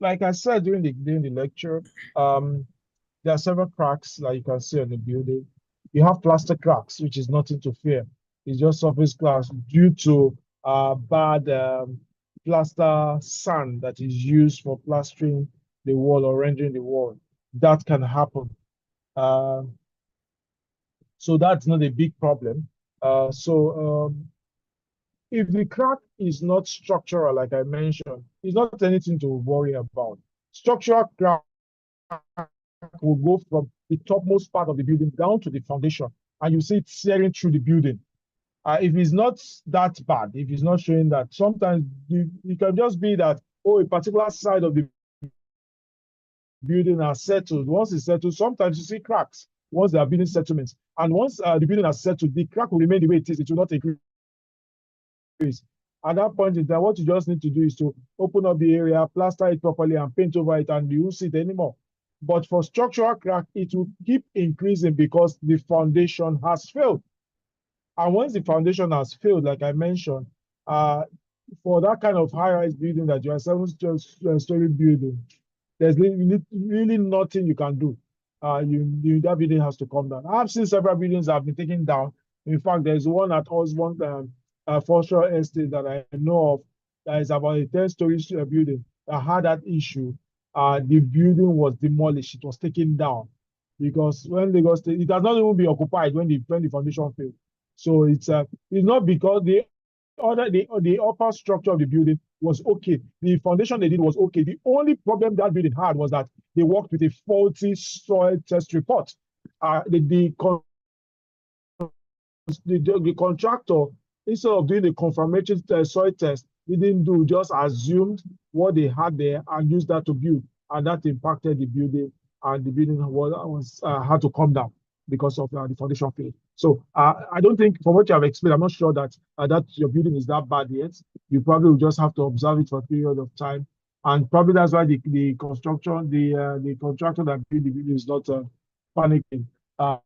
Like I said during the lecture, there are several cracks that you can see on the building. You have plaster cracks, which is nothing to fear. It's just surface cracks due to bad plaster sand that is used for plastering the wall or rendering the wall. That can happen. So that's not a big problem. If the crack is not structural, like I mentioned, it's not anything to worry about. Structural crack will go from the topmost part of the building down to the foundation, and you see it tearing through the building. If it's not that bad, if it's not showing that, sometimes it can just be that, oh, a particular side of the building are settled. Once it's settled, sometimes you see cracks once they are building settlements. And once the building is settled, the crack will remain the way it is. It will not increase. At that point in time, what you just need to do is to open up the area, plaster it properly, and paint over it, and you won't see it anymore. But for structural crack, it will keep increasing because the foundation has failed. And once the foundation has failed, like I mentioned, for that kind of high-rise building that you are 7-story building, there's really nothing you can do. That building has to come down. I've seen several buildings that have been taken down. In fact, there's one at Osborne Foreshore Estate that I know of that is about a 10-story building that had that issue. The building was demolished. It was taken down because when Lagos State, it has not even been occupied when the foundation failed. So it's not because the upper structure of the building was okay. The foundation they did was okay. The only problem that building had was that they worked with a faulty soil test report. The contractor instead of doing a confirmatory soil test, didn't do, just assumed what they had there and used that to build, and that impacted the building, and the building was had to come down because of the foundation failed. So I don't think, from what you have explained, I'm not sure that that your building is that bad yet. You probably will just have to observe it for a period of time, and probably that's why the construction, the contractor that built the building is not panicking,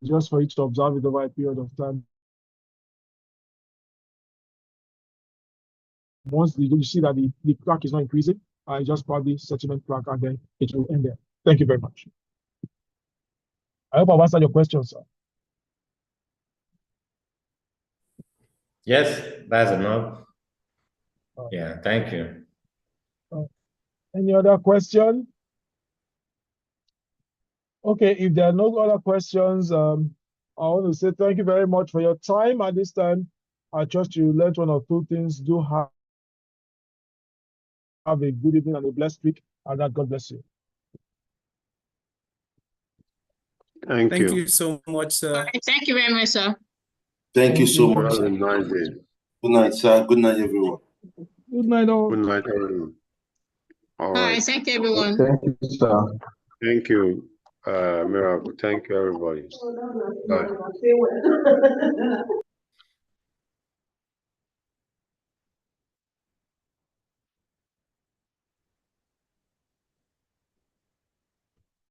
just for it to observe it over a period of time. Once you see that the crack is not increasing, just probably settlement crack, and then it will end there. Thank you very much. I hope I've answered your question, sir. Yes, that's enough. Yeah, thank you. Any other question? Okay, if there are no other questions, I want to say thank you very much for your time at this time. I trust you learned one or two things. Do have a good evening and a blessed week, and that God bless you. Thank Thank you. you so much, sir. Thank you very much, sir. Thank you so much. Have a nice day. Good night, sir. Good night, everyone. Good night, all. Good night, everyone. All All right, right. thank you, everyone. Thank you, sir. Thank you, Miracle. Thank you, everybody. Bye.